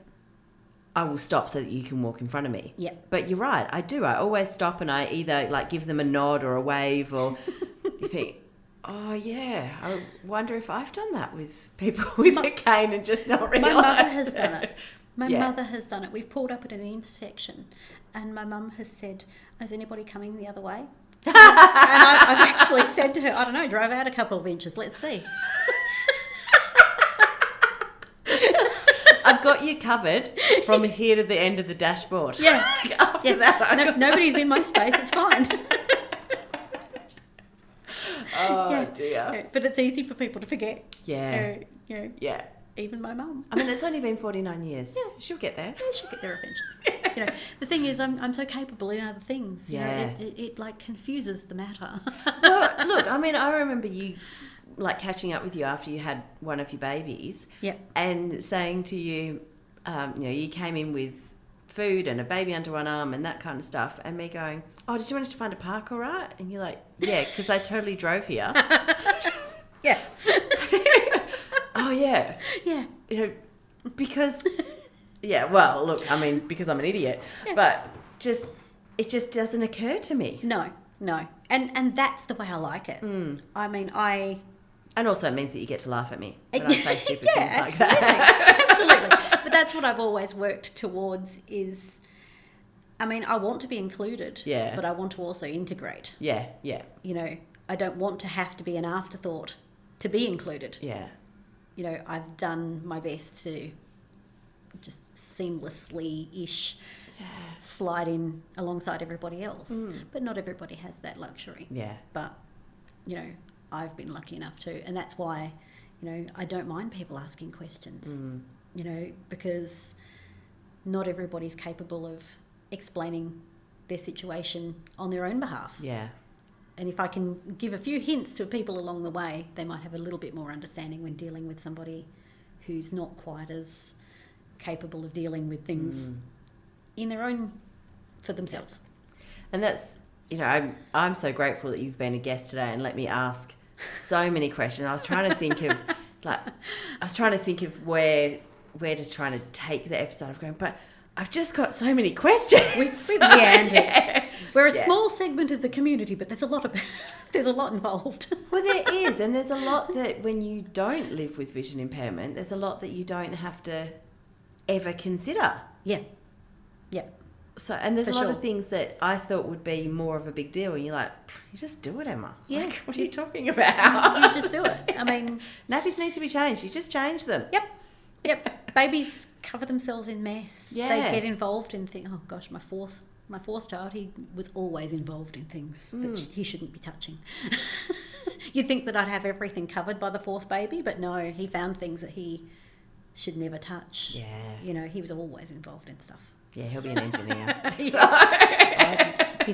I will stop so that you can walk in front of me. Yep. But you're right, I do. I always stop, and I either give them a nod or a wave, or you think, oh yeah, I wonder if I've done that with people with a cane and just not realised. My mother has done it. My mother has done it. We've pulled up at an intersection, and my mum has said, is anybody coming the other way? And I've actually said to her, I don't know, drive out a couple of inches, let's see. I've got you covered from here to the end of the dashboard. Yeah. After that. Nobody's in my space, it's fine. Oh, dear. Yeah, but it's easy for people to forget. Yeah. Yeah. Even my mum. I mean, it's only been 49 years. Yeah. She'll get there. Yeah, she'll get there eventually. The thing is, I'm so capable in other things. Yeah. It confuses the matter. Well, look, I mean, I remember you catching up with you after you had one of your babies. Yep. And saying to you, you came in with food and a baby under one arm and that kind of stuff, and me going, oh, did you manage to find a park all right? And you're like, yeah, because I totally drove here. Yeah. Oh, yeah. Yeah. Because, well, look, I mean, because I'm an idiot, but it just doesn't occur to me. No. And that's the way I like it. I mean, And also it means that you get to laugh at me when I say stupid things like absolutely. that. Absolutely. But that's what I've always worked towards is, I mean, I want to be included, but I want to also integrate. Yeah. I don't want to have to be an afterthought to be included. Yeah. I've done my best to just seamlessly-ish slide in alongside everybody else. But not everybody has that luxury. Yeah. But, I've been lucky enough to, and that's why, I don't mind people asking questions, because not everybody's capable of explaining their situation on their own behalf. Yeah. And if I can give a few hints to people along the way, they might have a little bit more understanding when dealing with somebody who's not quite as capable of dealing with things in their own, for themselves. And that's, you know, I'm so grateful that you've been a guest today and let me ask so many questions. I was trying to think of, where to try to take the episode. I'm going, but I've just got so many questions. We've meandered. We're a small segment of the community, but there's a lot involved. Well, there is, and there's a lot that when you don't live with vision impairment, there's a lot that you don't have to ever consider. Yeah. So, and there's a lot of things that I thought would be more of a big deal, and you're like, you just do it, Emma. Yeah. Like, what are you talking about? You just do it. I mean, nappies need to be changed. You just change them. Yep. Babies cover themselves in mess. Yeah. They get involved in things. Oh gosh, my fourth child, he was always involved in things that he shouldn't be touching. You'd think that I'd have everything covered by the fourth baby, but no, he found things that he should never touch. Yeah. You know, he was always involved in stuff. Yeah, he'll be an engineer. He's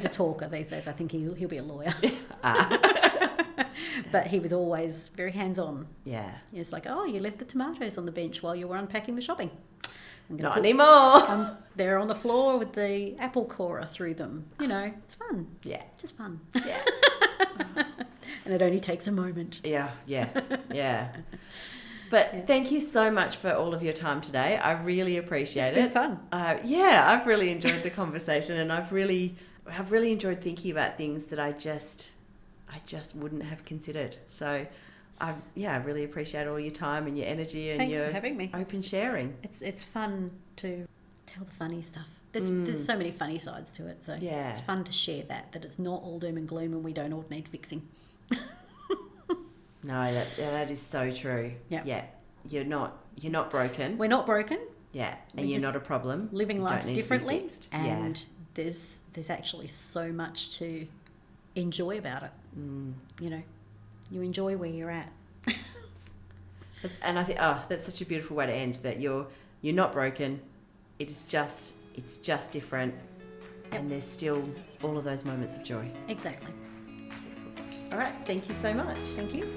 a talker these days. I think he'll be a lawyer. But he was always very hands-on. Yeah. It's like, oh, you left the tomatoes on the bench while you were unpacking the shopping. Not anymore. They're on the floor with the apple corer through them. You know, it's fun. Yeah. Just fun. Yeah. And it only takes a moment. Yeah. Yes. Yeah. But thank you so much for all of your time today. I really appreciate it. It's been fun. I've really enjoyed the conversation, and I've really enjoyed thinking about things that I just wouldn't have considered. So, I really appreciate all your time and your energy and Thanks your for having me. open sharing. It's fun to tell the funny stuff. There's so many funny sides to it. So it's fun to share that it's not all doom and gloom and we don't all need fixing. No, that is so true. Yep. Yeah. You're not broken. We're not broken. Yeah. And you're not a problem. Living life differently. And yeah. there's actually so much to enjoy about it. You know, you enjoy where you're at. And I think that's such a beautiful way to end, that you're not broken. It's just different. Yep. And there's still all of those moments of joy. Exactly. All right, thank you so much. Thank you.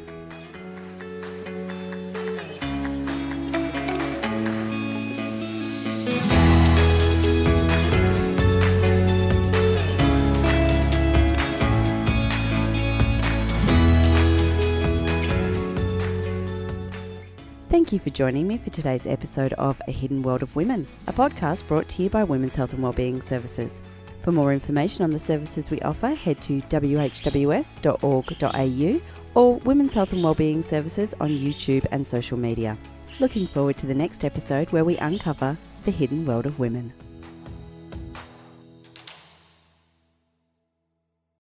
Thank you for joining me for today's episode of A Hidden World of Women, a podcast brought to you by Women's Health and Wellbeing Services. For more information on the services we offer, head to whws.org.au or Women's Health and Wellbeing Services on YouTube and social media. Looking forward to the next episode where we uncover the hidden world of women.